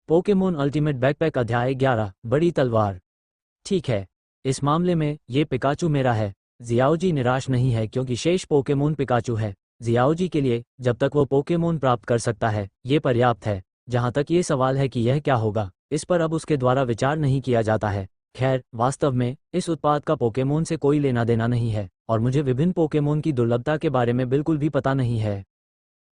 Pokemon ultimate backpack अध्याय 11 बड़ी तलवार। ठीक है, इस मामले में ये पिकाचू मेरा है। जियाओजी निराश नहीं है क्योंकि शेष पोकेमोन पिकाचू है। जियाओजी के लिए जब तक वो पोकेमोन प्राप्त कर सकता है ये पर्याप्त है। जहाँ तक ये सवाल है कि यह क्या होगा, इस पर अब उसके द्वारा विचार नहीं किया जाता है। खैर, वास्तव में इस उत्पाद का पोकेमोन से कोई लेना देना नहीं है और मुझे विभिन्न पोकेमोन की दुर्लभता के बारे में बिल्कुल भी पता नहीं है।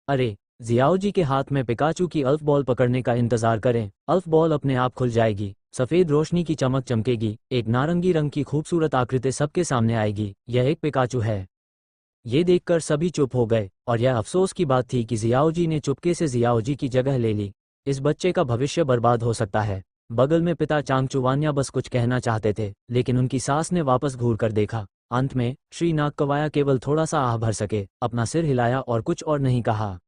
अरे, जियाओजी के हाथ में पिकाचू की अल्फ बॉल पकड़ने का इंतजार करें। अल्फ बॉल अपने आप खुल जाएगी, सफेद रोशनी की चमक चमकेगी, एक नारंगी रंग की खूबसूरत आकृति सबके सामने आएगी। यह एक पिकाचू है। ये देखकर सभी चुप हो गए और यह अफसोस की बात थी कि जियाओजी ने चुपके से जियाओजी की जगह ले ली। इस बच्चे का भविष्य बर्बाद हो सकता है। बगल में पिता चांगचुवान्या बस कुछ कहना चाहते थे, लेकिन उनकी सास ने वापस घूर कर देखा। अंत में श्री नागकवाया केवल थोड़ा सा आह भर सके, अपना सिर हिलाया और कुछ और नहीं कहा।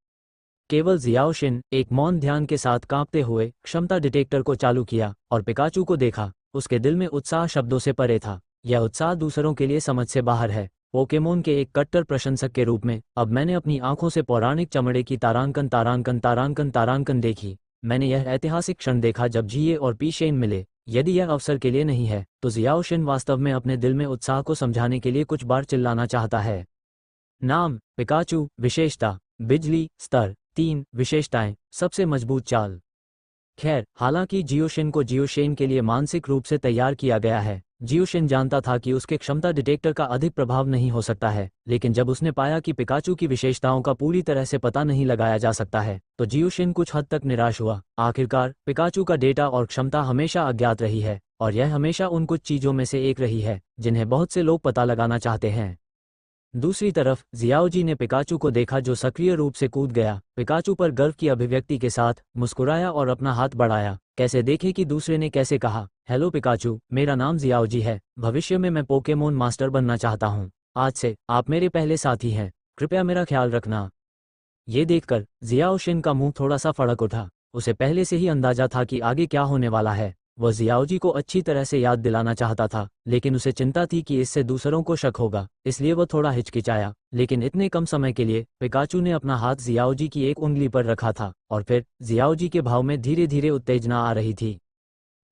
केवल जियाओशिन एक मौन ध्यान के साथ कांपते हुए क्षमता डिटेक्टर को चालू किया और पिकाचू को देखा। उसके दिल में उत्साह शब्दों से परे था। यह उत्साह दूसरों के लिए समझ से बाहर है। पोकेमोन के एक कट्टर प्रशंसक के रूप में अब मैंने अपनी आंखों से पौराणिक चमड़े की तारांकन तारांकन तारांकन तारांकन देखी। मैंने यह ऐतिहासिक क्षण देखा जब जिये और पीशेन मिले। यदि यह अवसर के लिए नहीं है तो जियाओशिन वास्तव में अपने दिल में उत्साह को समझाने के लिए कुछ बार चिल्लाना चाहता है। नाम पिकाचू। विशेषता बिजली। स्तर 3। विशेषताएं सबसे मजबूत चाल। खैर, हालांकि जियोशिन को जियोशेन के लिए मानसिक रूप से तैयार किया गया है। जियोशिन जानता था कि उसके क्षमता डिटेक्टर का अधिक प्रभाव नहीं हो सकता है, लेकिन जब उसने पाया कि पिकाचू की विशेषताओं का पूरी तरह से पता नहीं लगाया जा सकता है तो जियोशिन कुछ हद तक निराश हुआ। आखिरकार पिकाचू का डेटा और क्षमता हमेशा अज्ञात रही है और यह हमेशा उन कुछ चीजों में से एक रही है जिन्हें बहुत से लोग पता लगाना चाहते हैं। दूसरी तरफ जियाओजी ने पिकाचू को देखा जो सक्रिय रूप से कूद गया। पिकाचू पर गर्व की अभिव्यक्ति के साथ मुस्कुराया और अपना हाथ बढ़ाया। कैसे देखे कि दूसरे ने कैसे कहा, हेलो पिकाचू, मेरा नाम जियाओजी है। भविष्य में मैं पोकेमोन मास्टर बनना चाहता हूँ। आज से आप मेरे पहले साथी हैं। कृपया मेरा ख्याल रखना। ये देखकर जियाओशिन का मुंह थोड़ा सा फड़क उठा। उसे पहले से ही अंदाजा था कि आगे क्या होने वाला है। वह जियाओजी को अच्छी तरह से याद दिलाना चाहता था, लेकिन उसे चिंता थी कि इससे दूसरों को शक होगा, इसलिए वह थोड़ा हिचकिचाया। लेकिन इतने कम समय के लिए पिकाचू ने अपना हाथ जियाओजी की एक उंगली पर रखा था और फिर जियाओजी के भाव में धीरे धीरे उत्तेजना आ रही थी।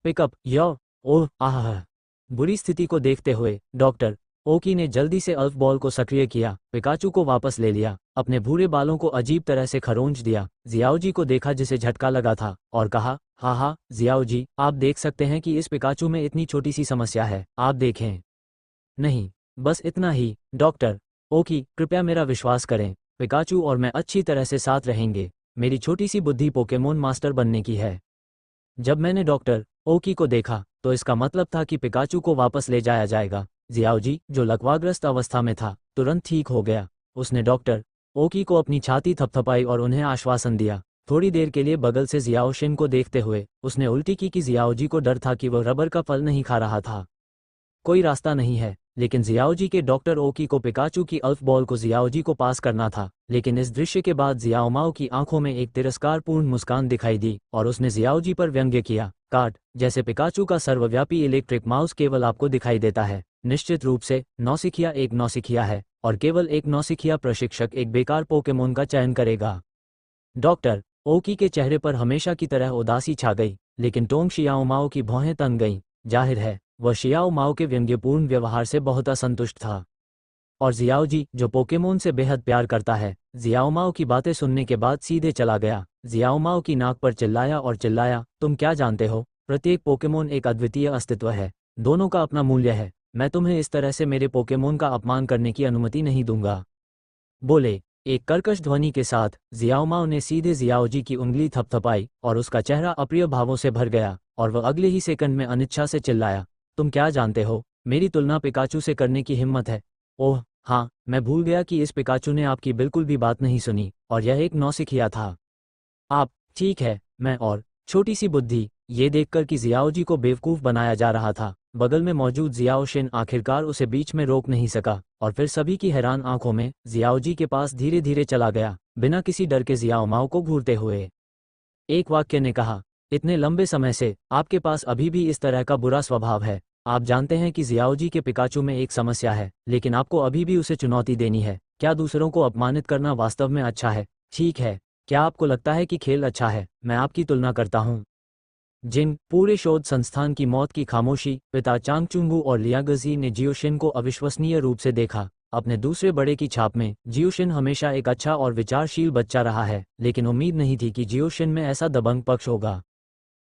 पिकअप यो। ओह आह। बुरी स्थिति को देखते हुए डॉक्टर ओकी ने जल्दी से अल्फ बॉल को सक्रिय किया, पिकाचू को वापस ले लिया, अपने भूरे बालों को अजीब तरह से खरोंच दिया। जियाओजी को देखा जिसे झटका लगा था और कहा, हाँ जियाओजी, आप देख सकते हैं कि इस पिकाचू में इतनी छोटी सी समस्या है, आप देखें। नहीं, बस इतना ही डॉक्टर ओकी, कृपया मेरा विश्वास करें। पिकाचू और मैं अच्छी तरह से साथ रहेंगे। मेरी छोटी सी बुद्धि पोकेमोन मास्टर बनने की है। जब मैंने डॉक्टर ओकी को देखा तो इसका मतलब था कि पिकाचू को वापस ले जाया जाएगा। जियाओजी, जो लकवाग्रस्त अवस्था में था, तुरंत ठीक हो गया। उसने डॉक्टर ओकी को अपनी छाती थपथपाई और उन्हें आश्वासन दिया। थोड़ी देर के लिए बगल से जियाओशिन को देखते हुए उसने उल्टी की कि जियाओजी को डर था कि वह रबर का फल नहीं खा रहा था। कोई रास्ता नहीं है, लेकिन जियाओजी के डॉक्टर ओकी को पिकाचू की अल्फ बॉल को जियाओजी को पास करना था। लेकिन इस दृश्य के बाद जियाओमाओ की आंखों में एक तिरस्कारपूर्ण मुस्कान दिखाई दी और उसने जियाओजी पर व्यंग्य किया, काट, जैसे पिकाचू का सर्वव्यापी इलेक्ट्रिक माउस केवल आपको दिखाई देता है। निश्चित रूप से नौसिखिया एक नौसिखिया है और केवल एक नौसिखिया प्रशिक्षक एक बेकार पोकेमोन का चयन करेगा। डॉक्टर ओकी के चेहरे पर हमेशा की तरह उदासी छा गई, लेकिन टोंग शियाओमाओ की भौहें तन गईं। जाहिर है वह शियाओमाओ के व्यंग्यपूर्ण व्यवहार से बहुत असंतुष्ट था। और जियाओजी, जो पोकेमोन से बेहद प्यार करता है, जियाओमाओ की बातें सुनने के बाद सीधे चला गया। जियाओमाओ की नाक पर चिल्लाया और चिल्लाया, तुम क्या जानते हो, प्रत्येक पोकेमोन एक अद्वितीय अस्तित्व है, दोनों का अपना मूल्य है। मैं तुम्हें इस तरह से मेरे पोकेमोन का अपमान करने की अनुमति नहीं दूंगा। बोले। एक कर्कश ध्वनि के साथ जियाओमाओ ने सीधे जियाओजी की उंगली थपथपाई और उसका चेहरा अप्रिय भावों से भर गया और वह अगले ही सेकंड में अनिच्छा से चिल्लाया, तुम क्या जानते हो, मेरी तुलना पिकाचू से करने की हिम्मत है। ओह हाँ, मैं भूल गया कि इस पिकाचू ने आपकी बिल्कुल भी बात नहीं सुनी और यह एक नौसिखिया था। आप, ठीक है, मैं और छोटी सी बुद्धि। ये देखकर कि जियाओजी को बेवकूफ़ बनाया जा रहा था, बगल में मौजूद जियाओशिन आखिरकार उसे बीच में रोक नहीं सका और फिर सभी की हैरान आंखों में जियाओजी के पास धीरे धीरे चला गया, बिना किसी डर के जियाओमाओ को घूरते हुए। एक वाक्य ने कहा, इतने लंबे समय से आपके पास अभी भी इस तरह का बुरा स्वभाव है। आप जानते हैं कि जियाओजी के पिकाचू में एक समस्या है, लेकिन आपको अभी भी उसे चुनौती देनी है। क्या दूसरों को अपमानित करना वास्तव में अच्छा है? ठीक है, क्या आपको लगता है कि खेल अच्छा है? मैं आपकी तुलना करता हूँ। जिन पूरे शोध संस्थान की मौत की खामोशी, पिता चांगचुंगू और लियांगजी ने जियोशिन को अविश्वसनीय रूप से देखा। अपने दूसरे बड़े की छाप में जियोशिन हमेशा एक अच्छा और विचारशील बच्चा रहा है, लेकिन उम्मीद नहीं थी कि जियोशिन में ऐसा दबंग पक्ष होगा।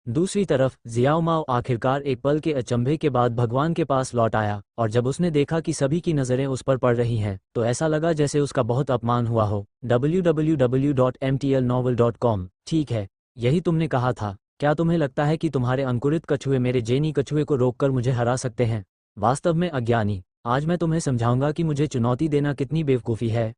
दूसरी तरफ जियाओ माओ आखिरकार एक पल के अचंभे के बाद भगवान के पास लौट आया, और जब उसने देखा कि सभी की नज़रें उस पर पड़ रही हैं, तो ऐसा लगा जैसे उसका बहुत अपमान हुआ हो। www.mtlnovel.com। ठीक है, यही तुमने कहा था। क्या तुम्हें लगता है कि तुम्हारे अंकुरित कछुए मेरे जेनी कछुए को रोककर मुझे हरा सकते हैं? वास्तव में अज्ञानी, आज मैं तुम्हें समझाऊंगा कि मुझे चुनौती देना कितनी बेवकूफ़ी है।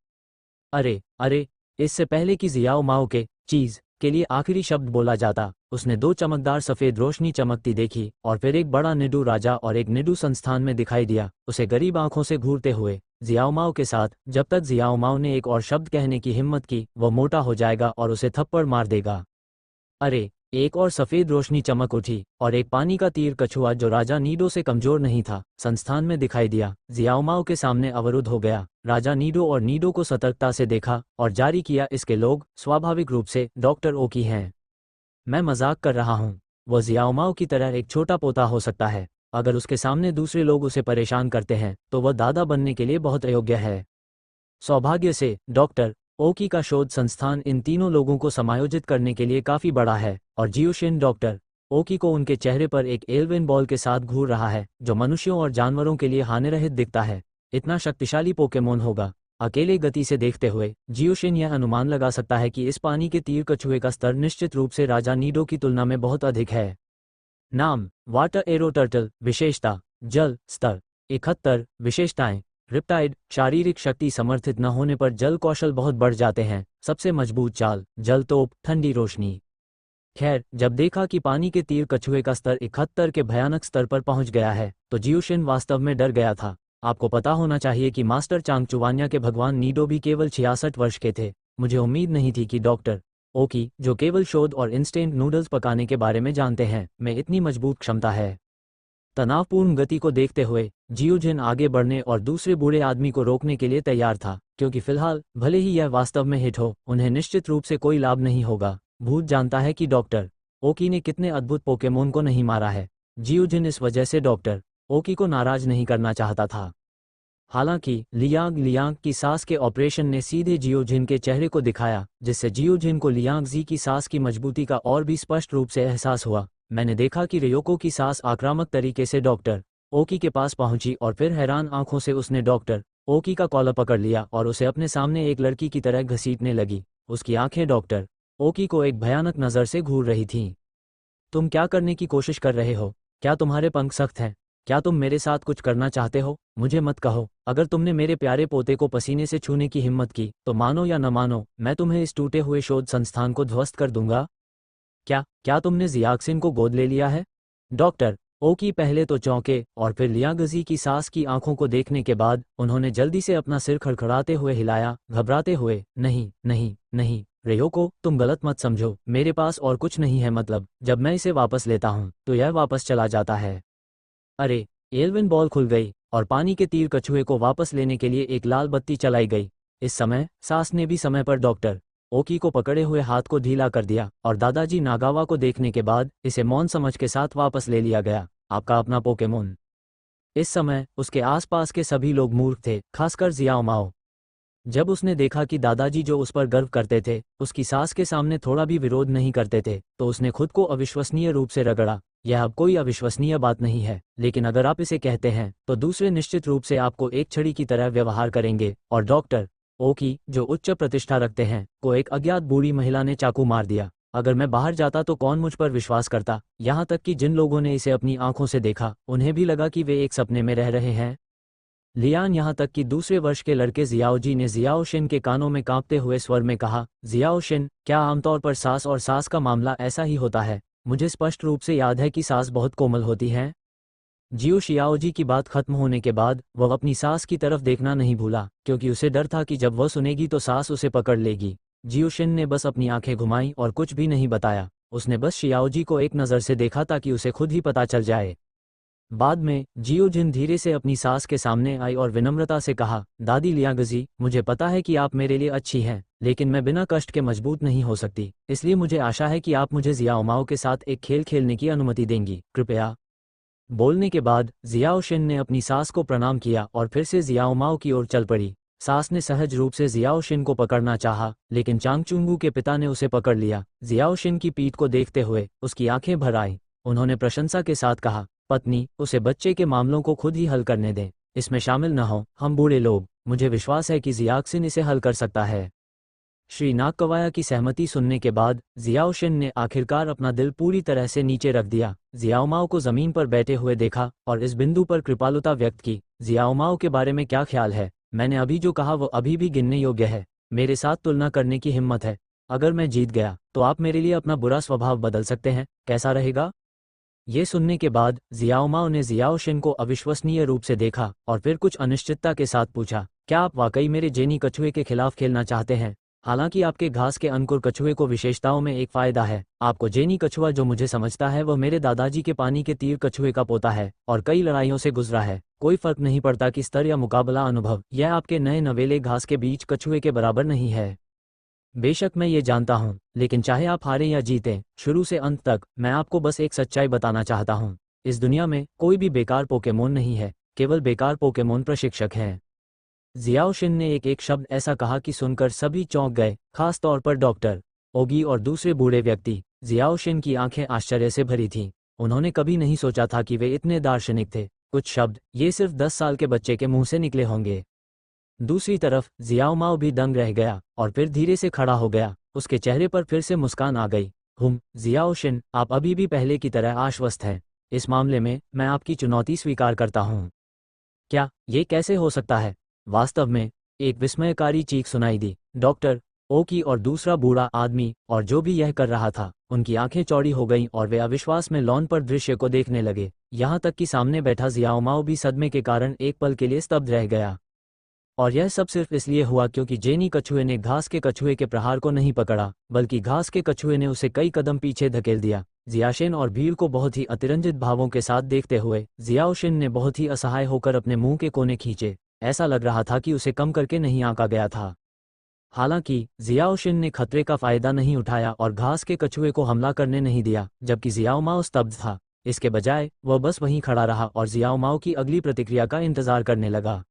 अरे अरे, इससे पहले कि जियाओ माओ के चीज़ के लिए आखिरी शब्द बोला जाता, उसने दो चमकदार सफ़ेद रोशनी चमकती देखी, और फिर एक बड़ा निडू राजा और एक निडू संस्थान में दिखाई दिया, उसे गरीब आंखों से घूरते हुए जियाओ माओ के साथ। जब तक जियाओ माओ ने एक और शब्द कहने की हिम्मत की, वह मोटा हो जाएगा और उसे थप्पड़ मार देगा। अरे, एक और सफ़ेद रोशनी चमक उठी, और एक पानी का तीर कछुआ जो राजा नीडो से कमज़ोर नहीं था, संस्थान में दिखाई दिया। जियाओ माओ के सामने अवरुद्ध हो गया। राजा नीडो और नीडो को सतर्कता से देखा और जारी किया, इसके लोग स्वाभाविक रूप से डॉक्टर ओकी हैं। मैं मजाक कर रहा हूँ। वह जियाओ माओ की तरह एक छोटा पोता हो सकता है। अगर उसके सामने दूसरे लोग उसे परेशान करते हैं, तो वह दादा बनने के लिए बहुत अयोग्य है। सौभाग्य से डॉक्टर ओकी का शोध संस्थान इन तीनों लोगों को समायोजित करने के लिए काफ़ी बड़ा है, और जियोशिन डॉक्टर ओकी को उनके चेहरे पर एक एल्विन बॉल के साथ घूर रहा है, जो मनुष्यों और जानवरों के लिए हानिरहित दिखता है। इतना शक्तिशाली पोकेमोन होगा। अकेले गति से देखते हुए जियोशिन यह अनुमान लगा सकता है कि इस पानी के तीर कछुए का स्तर निश्चित रूप से राजा नीडो की तुलना में बहुत अधिक है। नाम वाटर एरो टर्टल। विशेषता जल स्तर 71। विशेषताएं रिप्टाइड, शारीरिक शक्ति समर्थित न होने पर जल कौशल बहुत बढ़ जाते हैं। सबसे मजबूत चाल जल तोप, ठंडी रोशनी। खैर, जब देखा कि पानी के तीर कछुए का स्तर 71 के भयानक स्तर पर पहुंच गया है, तो जियोशिन वास्तव में डर गया था। आपको पता होना चाहिए कि मास्टर चांगचुवान्या के भगवान नीडो भी केवल 66 वर्ष के थे। मुझे उम्मीद नहीं थी कि डॉक्टर ओकी, जो केवल शोध और इंस्टेंट नूडल्स पकाने के बारे में जानते हैं, में इतनी मजबूत क्षमता है। तनावपूर्ण गति को देखते हुए जियोजिन आगे बढ़ने और दूसरे बूढ़े आदमी को रोकने के लिए तैयार था, क्योंकि फिलहाल भले ही यह वास्तव में हिट हो, उन्हें निश्चित रूप से कोई लाभ नहीं होगा। भूत जानता है कि डॉक्टर ओकी ने कितने अद्भुत पोकेमोन को नहीं मारा है। जियोजिन इस वजह से डॉक्टर ओकी को नाराज नहीं करना चाहता था। हालांकि लियांग की सांस के ऑपरेशन ने सीधे जियोजिन के चेहरे को दिखाया, जिससे जियोजिन को लियांग जी की सांस की मजबूती का और भी स्पष्ट रूप से एहसास हुआ। मैंने देखा कि रियोको की सांस आक्रामक तरीके से डॉक्टर ओकी के पास पहुंची, और फिर हैरान आंखों से उसने डॉक्टर ओकी का कॉलर पकड़ लिया और उसे अपने सामने एक लड़की की तरह घसीटने लगी। उसकी आंखें डॉक्टर ओकी को एक भयानक नज़र से घूर रही थीं। तुम क्या करने की कोशिश कर रहे हो? क्या तुम्हारे पंख सख्त हैं? क्या तुम मेरे साथ कुछ करना चाहते हो? मुझे मत कहो। अगर तुमने मेरे प्यारे पोते को पसीने से छूने की हिम्मत की, तो मानो या न मानो, मैं तुम्हें इस टूटे हुए शोध संस्थान को ध्वस्त कर दूंगा। क्या तुमने जियाक्सिन को गोद ले लिया है? डॉक्टर ओकी पहले तो चौंके, और फिर लियांगजी की सास की आंखों को देखने के बाद उन्होंने जल्दी से अपना सिर खड़खड़ाते हुए हिलाया, घबराते हुए। नहीं नहीं नहीं रियोको, तुम गलत मत समझो। मेरे पास और कुछ नहीं है। मतलब, जब मैं इसे वापस लेता हूँ, तो यह वापस चला जाता है। अरे, एल्विन बॉल खुल गई, और पानी के तीर कछुए को वापस लेने के लिए एक लाल बत्ती चलाई गई। इस समय सास ने भी समय पर डॉक्टर ओकी को पकड़े हुए हाथ को ढीला कर दिया, और दादाजी नागावा को देखने के बाद इसे मौन समझ के साथ वापस ले लिया गया। आपका अपना पोकेमोन। इस समय उसके आसपास के सभी लोग मूर्ख थे, खासकर जियाओ माओ। जब उसने देखा कि दादाजी जो उस पर गर्व करते थे, उसकी सास के सामने थोड़ा भी विरोध नहीं करते थे, तो उसने खुद को अविश्वसनीय रूप से रगड़ा। यह अब कोई अविश्वसनीय बात नहीं है, लेकिन अगर आप इसे कहते हैं, तो दूसरे निश्चित रूप से आपको एक छड़ी की तरह व्यवहार करेंगे। और डॉक्टर ओकी, जो उच्च प्रतिष्ठा रखते हैं, को एक अज्ञात बूढ़ी महिला ने चाकू मार दिया। अगर मैं बाहर जाता तो कौन मुझ पर विश्वास करता? यहाँ तक कि जिन लोगों ने इसे अपनी आंखों से देखा, उन्हें भी लगा कि वे एक सपने में रह रहे हैं। लियान, यहाँ तक कि दूसरे वर्ष के लड़के जियाओजी ने जियाओशिन के कानों में कांपते हुए स्वर में कहा, जियाओशिन, क्या आमतौर पर सास और सास का मामला ऐसा ही होता है? मुझे स्पष्ट रूप से याद है कि सास बहुत कोमल होती हैं। जियो शियाओजी की बात खत्म होने के बाद वह अपनी सास की तरफ देखना नहीं भूला, क्योंकि उसे डर था कि जब वह सुनेगी तो सास उसे पकड़ लेगी। जियोशिन ने बस अपनी आंखें घुमाईं और कुछ भी नहीं बताया। उसने बस शियाओजी को एक नज़र से देखा ताकि उसे खुद ही पता चल जाए। बाद में जियो जिन धीरे से अपनी सास के सामने आई और विनम्रता से कहा, दादी लियांगजी, मुझे पता है कि आप मेरे लिए अच्छी हैं, लेकिन मैं बिना कष्ट के मजबूत नहीं हो सकती, इसलिए मुझे आशा है कि आप मुझे जियाओमाओ के साथ एक खेल खेलने की अनुमति देंगी, कृपया। बोलने के बाद जियाओ शिन ने अपनी सास को प्रणाम किया और फिर से जियाओमाओ की ओर चल पड़ी। सास ने सहज रूप से जियाओ शिन को पकड़ना चाहा, लेकिन चांगचुंगू के पिता ने उसे पकड़ लिया। जियाओ शिन की पीठ को देखते हुए उसकी आंखें भर आईं। उन्होंने प्रशंसा के साथ कहा, पत्नी, उसे बच्चे के मामलों को खुद ही हल करने दें, इसमें शामिल न हो हम बूढ़े लोग। मुझे विश्वास है कि जियाक्सिन इसे हल कर सकता है। श्री नागकवाया की सहमति सुनने के बाद जियाओ शिन ने आखिरकार अपना दिल पूरी तरह से नीचे रख दिया। जियाओमाओ को जमीन पर बैठे हुए देखा और इस बिंदु पर कृपालुता व्यक्त की। जियाओमाओ के बारे में क्या ख्याल है? मैंने अभी जो कहा वो अभी भी गिनने योग्य है। मेरे साथ तुलना करने की हिम्मत है। अगर मैं जीत गया तो आप मेरे लिए अपना बुरा स्वभाव बदल सकते हैं, कैसा रहेगा? ये सुनने के बाद जियाओमाओ ने जियाओ शिन को अविश्वसनीय रूप से देखा और फिर कुछ अनिश्चितता के साथ पूछा, क्या आप वाकई मेरे जेनी कछुए के खिलाफ खेलना चाहते हैं? हालांकि आपके घास के अंकुर कछुए को विशेषताओं में एक फायदा है। आपको जेनी कछुआ जो मुझे समझता है वह मेरे दादाजी के पानी के तीर कछुए का पोता है और कई लड़ाइयों से गुजरा है। कोई फर्क नहीं पड़ता कि स्तर या मुकाबला अनुभव, यह आपके नए नवेले घास के बीच कछुए के बराबर नहीं है। बेशक मैं ये जानता हूँ, लेकिन चाहे आप हारें या जीतें, शुरू से अंत तक मैं आपको बस एक सच्चाई बताना चाहता हूँ। इस दुनिया में कोई भी बेकार पोकेमोन नहीं है, केवल बेकार पोकेमोन प्रशिक्षक हैं। जियाओ शिन ने एक शब्द ऐसा कहा कि सुनकर सभी चौंक गए, खास तौर पर डॉक्टर ओगी और दूसरे बूढ़े व्यक्ति। जियाओ शिन की आंखें आश्चर्य से भरी थीं। उन्होंने कभी नहीं सोचा था कि वे इतने दार्शनिक थे। कुछ शब्द ये सिर्फ 10 साल के बच्चे के मुंह से निकले होंगे। दूसरी तरफ जियाओमाओ भी दंग रह गया और फिर धीरे से खड़ा हो गया। उसके चेहरे पर फिर से मुस्कान आ गई। जियाओ शिन, आप अभी भी पहले की तरह आश्वस्त हैं। इस मामले में मैं आपकी चुनौती स्वीकार करता हूँ। क्या ये कैसे हो सकता है? वास्तव में एक विस्मयकारी चीख सुनाई दी। डॉक्टर ओकी और दूसरा बूढ़ा आदमी और जो भी यह कर रहा था, उनकी आंखें चौड़ी हो गईं और वे अविश्वास में लॉन पर दृश्य को देखने लगे। यहाँ तक कि सामने बैठा जियाओमाओ भी सदमे के कारण एक पल के लिए स्तब्ध रह गया। और यह सब सिर्फ इसलिए हुआ क्योंकि जेनी कछुए ने घास के कछुए के प्रहार को नहीं पकड़ा, बल्कि घास के कछुए ने उसे कई कदम पीछे धकेल दिया। जियाशिन और भीड़ को बहुत ही अतिरंजित भावों के साथ देखते हुए जियाओशिन ने बहुत ही असहाय होकर अपने मुंह के कोने खींचे। ऐसा लग रहा था कि उसे कम करके नहीं आंका गया था। हालांकि जियाओशिन ने खतरे का फायदा नहीं उठाया और घास के कछुए को हमला करने नहीं दिया, जबकि जियाओमाओ स्तब्ध था। इसके बजाय वह बस वहीं खड़ा रहा और जियाओमाओ की अगली प्रतिक्रिया का इंतजार करने लगा।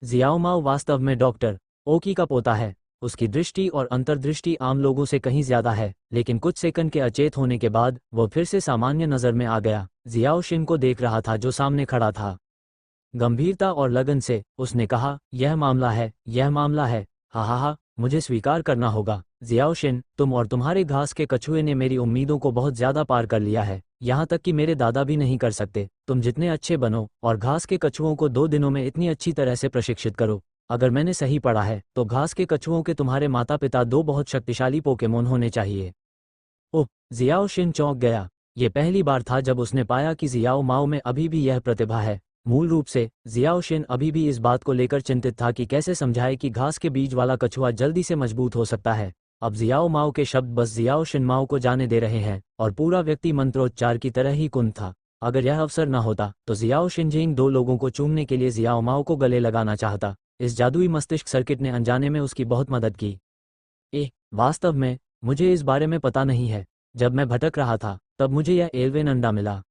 जियाओमाओ वास्तव में डॉक्टर ओकी का पोता है। उसकी दृष्टि और अंतर्दृष्टि आम लोगों से कहीं ज्यादा है, लेकिन कुछ सेकंड के अचेत होने के बाद वह फिर से सामान्य नजर में आ गया। जियाओ शिन को देख रहा था जो सामने खड़ा था। गंभीरता और लगन से उसने कहा, यह मामला है, यह मामला है। हा, मुझे स्वीकार करना होगा। जियाओ शिन, तुम और तुम्हारे घास के कछुए ने मेरी उम्मीदों को बहुत ज्यादा पार कर लिया है। यहाँ तक कि मेरे दादा भी नहीं कर सकते। तुम जितने अच्छे बनो और घास के कछुओं को 2 दिनों में इतनी अच्छी तरह से प्रशिक्षित करो। अगर मैंने सही पढ़ा है तो घास के कछुओं के तुम्हारे माता पिता 2 बहुत शक्तिशाली पोकेमोन होने चाहिए। ओह! जियाओ शिन चौंक गया। ये पहली बार था जब उसने पाया कि जियाओ माओ में अभी भी यह प्रतिभा है। मूल रूप से जियाओ शिन अभी भी इस बात को लेकर चिंतित था कि कैसे समझाए कि घास के बीज वाला कछुआ जल्दी से मजबूत हो सकता है। अब जियाओ माओ के शब्द बस जियाओ शिन माओ को जाने दे रहे हैं और पूरा व्यक्ति मंत्रोच्चार की तरह ही कुंद था। अगर यह अवसर न होता तो जियाओ शिनजिंग 2 लोगों को चूमने के लिए जियाओ माओ को गले लगाना चाहता। इस जादुई मस्तिष्क सर्किट ने अनजाने में उसकी बहुत मदद की। वास्तव में मुझे इस बारे में पता नहीं है। जब मैं भटक रहा था तब मुझे यह एल्वेन अंडा मिला।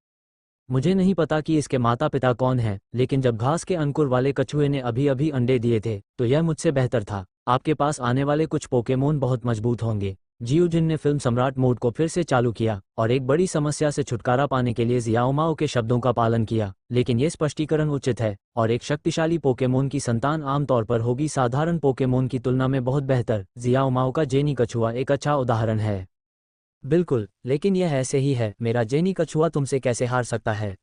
मुझे नहीं पता कि इसके माता पिता कौन हैं, लेकिन जब घास के अंकुर वाले कछुए ने अभी अभी अंडे दिए थे तो यह मुझसे बेहतर था। आपके पास आने वाले कुछ पोकेमोन बहुत मजबूत होंगे। जियोजिन ने फिल्म सम्राट मोड को फिर से चालू किया और एक बड़ी समस्या से छुटकारा पाने के लिए जियाओमाओ के शब्दों का पालन किया। लेकिन यह स्पष्टीकरण उचित है और एक शक्तिशाली पोकेमोन की संतान आमतौर पर होगी साधारण पोकेमोन की तुलना में बहुत बेहतर। जियाओमाओ का जेनी कछुआ एक अच्छा उदाहरण है। बिल्कुल, लेकिन यह ऐसे ही है। मेरा जेनी कछुआ तुमसे कैसे हार सकता है?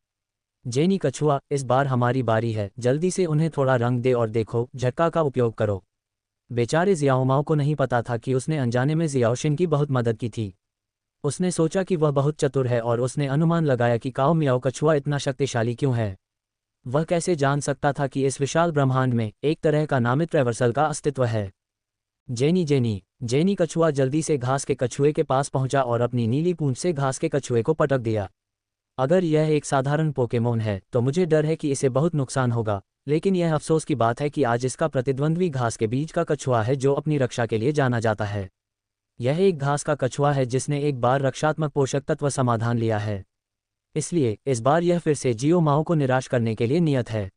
जेनी कछुआ, इस बार हमारी बारी है। जल्दी से उन्हें थोड़ा रंग दे और देखो, झटका का उपयोग करो। बेचारे जियाओमाओ को नहीं पता था कि उसने अनजाने में जियाओशिन की बहुत मदद की थी। उसने सोचा कि वह बहुत चतुर है और उसने अनुमान लगाया कि काओ मियाओ कछुआ इतना शक्तिशाली क्यों है। वह कैसे जान सकता था कि इस विशाल ब्रह्मांड में एक तरह का नामित ट्रैवर्सल का अस्तित्व है। जेनी कछुआ जल्दी से घास के कछुए के पास पहुंचा और अपनी नीली पूंछ से घास के कछुए को पटक दिया। अगर यह एक साधारण पोकेमोन है तो मुझे डर है कि इसे बहुत नुकसान होगा, लेकिन यह अफसोस की बात है कि आज इसका प्रतिद्वंद्वी घास के बीज का कछुआ है जो अपनी रक्षा के लिए जाना जाता है। यह एक घास का कछुआ है जिसने एक बार रक्षात्मक पोषक तत्व समाधान लिया है, इसलिए इस बार यह फिर से जियो माओ को निराश करने के लिए नियत है।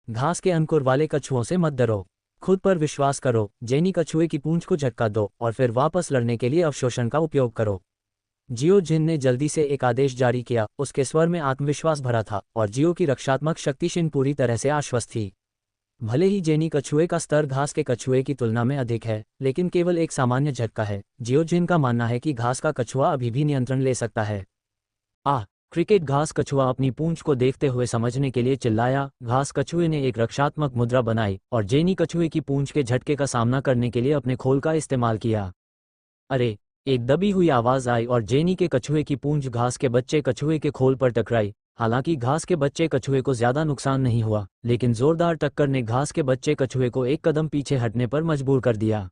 घास के अंकुर वाले कछुओं से मत डरो, खुद पर विश्वास करो। जेनी कछुए की पूंछ को झटका दो और फिर वापस लड़ने के लिए अवशोषण का उपयोग करो। जियो जिन ने जल्दी से एक आदेश जारी किया, उसके स्वर में आत्मविश्वास भरा था और जियो की रक्षात्मक शक्ति शिन पूरी तरह से आश्वस्त थी। भले ही जेनी कछुए का स्तर घास के कछुए की तुलना में अधिक है, लेकिन केवल एक सामान्य झटका है। जियो जिन का मानना है कि घास का कछुआ अभी भी नियंत्रण ले सकता है। क्रिकेट घास कछुआ अपनी पूंछ को देखते हुए समझने के लिए चिल्लाया। घास कछुए ने एक रक्षात्मक मुद्रा बनाई और जेनी कछुए की पूंछ के झटके का सामना करने के लिए अपने खोल का इस्तेमाल किया। अरे! एक दबी हुई आवाज आई और जेनी के कछुए की पूंछ घास के बच्चे कछुए के खोल पर टकराई। हालांकि घास के बच्चे कछुए को ज्यादा नुकसान नहीं हुआ, लेकिन जोरदार टक्कर ने घास के बच्चे कछुए को एक कदम पीछे हटने पर मजबूर कर दिया।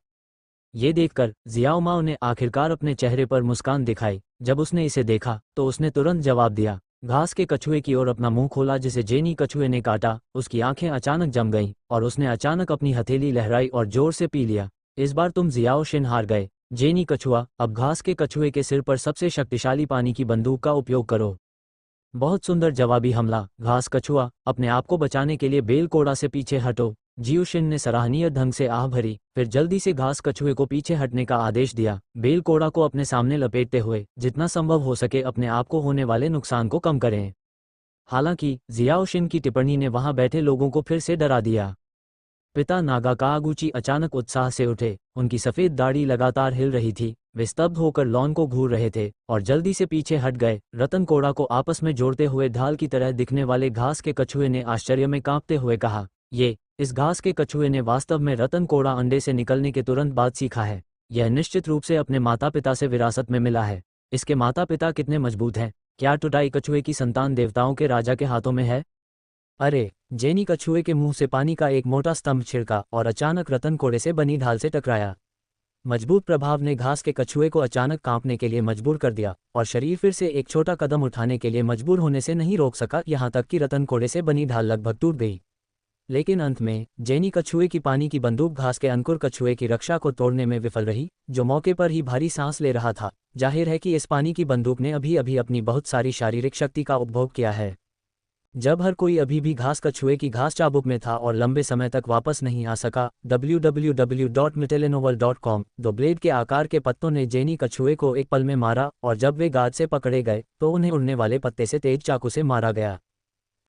ये देखकर जियाओ माओ ने आखिरकार अपने चेहरे पर मुस्कान दिखाई। जब उसने इसे देखा तो उसने तुरंत जवाब दिया। घास के कछुए की ओर अपना मुंह खोला जिसे जेनी कछुए ने काटा। उसकी आंखें अचानक जम गईं और उसने अचानक अपनी हथेली लहराई और जोर से पी लिया। इस बार तुम जियाओ शिन हार गए। जेनी कछुआ, अब घास के कछुए के सिर पर सबसे शक्तिशाली पानी की बंदूक का उपयोग करो। बहुत सुंदर जवाबी हमला। घास कछुआ, अपने आप को बचाने के लिए बेल कोड़ा से पीछे हटो। जियो शिन ने सराहनीय ढंग से आह भरी, फिर जल्दी से घास कछुए को पीछे हटने का आदेश दिया। बेल कोड़ा को अपने सामने लपेटते हुए जितना संभव हो सके अपने आप को होने वाले नुकसान को कम करें। हालांकि जियाओ शिन की टिप्पणी ने वहां बैठे लोगों को फिर से डरा दिया। पिता नागा कागुची अचानक उत्साह से उठे। उनकी सफेद दाढ़ी लगातार हिल रही थी। वे स्तब्ध होकर लॉन को घूर रहे थे और जल्दी से पीछे हट गए। रतन कोड़ा को आपस में जोड़ते हुए ढाल की तरह दिखने वाले घास के कछुए ने आश्चर्य में कांपते हुए कहा, ये इस घास के कछुए ने वास्तव में रतन कोड़ा अंडे से निकलने के तुरंत बाद सीखा है। यह निश्चित रूप से अपने माता पिता से विरासत में मिला है। इसके माता पिता कितने मजबूत हैं। क्या टुटाई कछुए की संतान देवताओं के राजा के हाथों में है? अरे! जेनी कछुए के मुंह से पानी का एक मोटा स्तंभ छिड़का और अचानक रतन कोड़े से बनी ढाल से टकराया। मजबूत प्रभाव ने घास के कछुए को अचानक कांपने के लिए मजबूर कर दिया और शरीर फिर से एक छोटा कदम उठाने के लिए मजबूर होने से नहीं रोक सका, यहाँ तक कि रतन कोड़े से बनी ढाल लगभग टूट गई। लेकिन अंत में जेनी कछुए की पानी की बंदूक घास के अंकुर कछुए की रक्षा को तोड़ने में विफल रही, जो मौके पर ही भारी सांस ले रहा था। जाहिर है कि इस पानी की बंदूक ने अभी अभी अपनी बहुत सारी शारीरिक शक्ति का उपभोग किया है। जब हर कोई अभी भी घास कछुए की घास चाबुक में था और लंबे समय तक वापस नहीं आ सका, www.mitelenovel.com, दो ब्लेड के आकार के पत्तों ने जेनी कछुए को एक पल में मारा और जब वे गार्ड से पकड़े गए तो उन्हें उड़ने वाले पत्ते से तेज चाकू से मारा गया।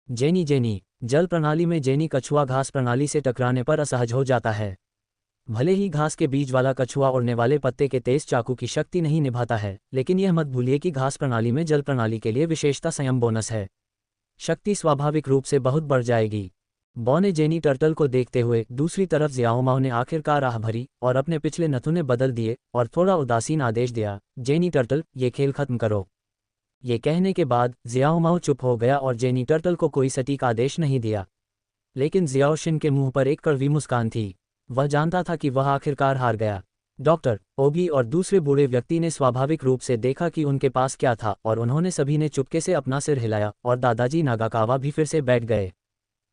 जेनी जल प्रणाली में जेनी कछुआ घास प्रणाली से टकराने पर असहज हो जाता है। भले ही घास के बीज वाला कछुआ उड़ने वाले पत्ते के तेज चाकू की शक्ति नहीं निभाता है, लेकिन यह मत भूलिए कि घास प्रणाली में जल प्रणाली के लिए विशेषता संयम बोनस है। शक्ति स्वाभाविक रूप से बहुत बढ़ जाएगी। बॉ ने जेनी टर्टल को देखते हुए दूसरी तरफ जियाओ माओ ने आखिरकार आह भरी और अपने पिछले नथुने बदल दिए और थोड़ा उदासीन आदेश दिया, जेनी टर्टल, ये खेल खत्म करो। ये कहने के बाद जियाओ माओ चुप हो गया और जेनी टर्टल को कोई सटीक आदेश नहीं दिया। लेकिन जियाओ शिन के मुंह पर एक कड़वी मुस्कान थी। वह जानता था कि वह आखिरकार हार गया। डॉक्टर ओगी और दूसरे बूढ़े व्यक्ति ने स्वाभाविक रूप से देखा कि उनके पास क्या था और उन्होंने सभी ने चुपके से अपना सिर हिलाया और दादाजी नागाकावा भी फिर से बैठ गए।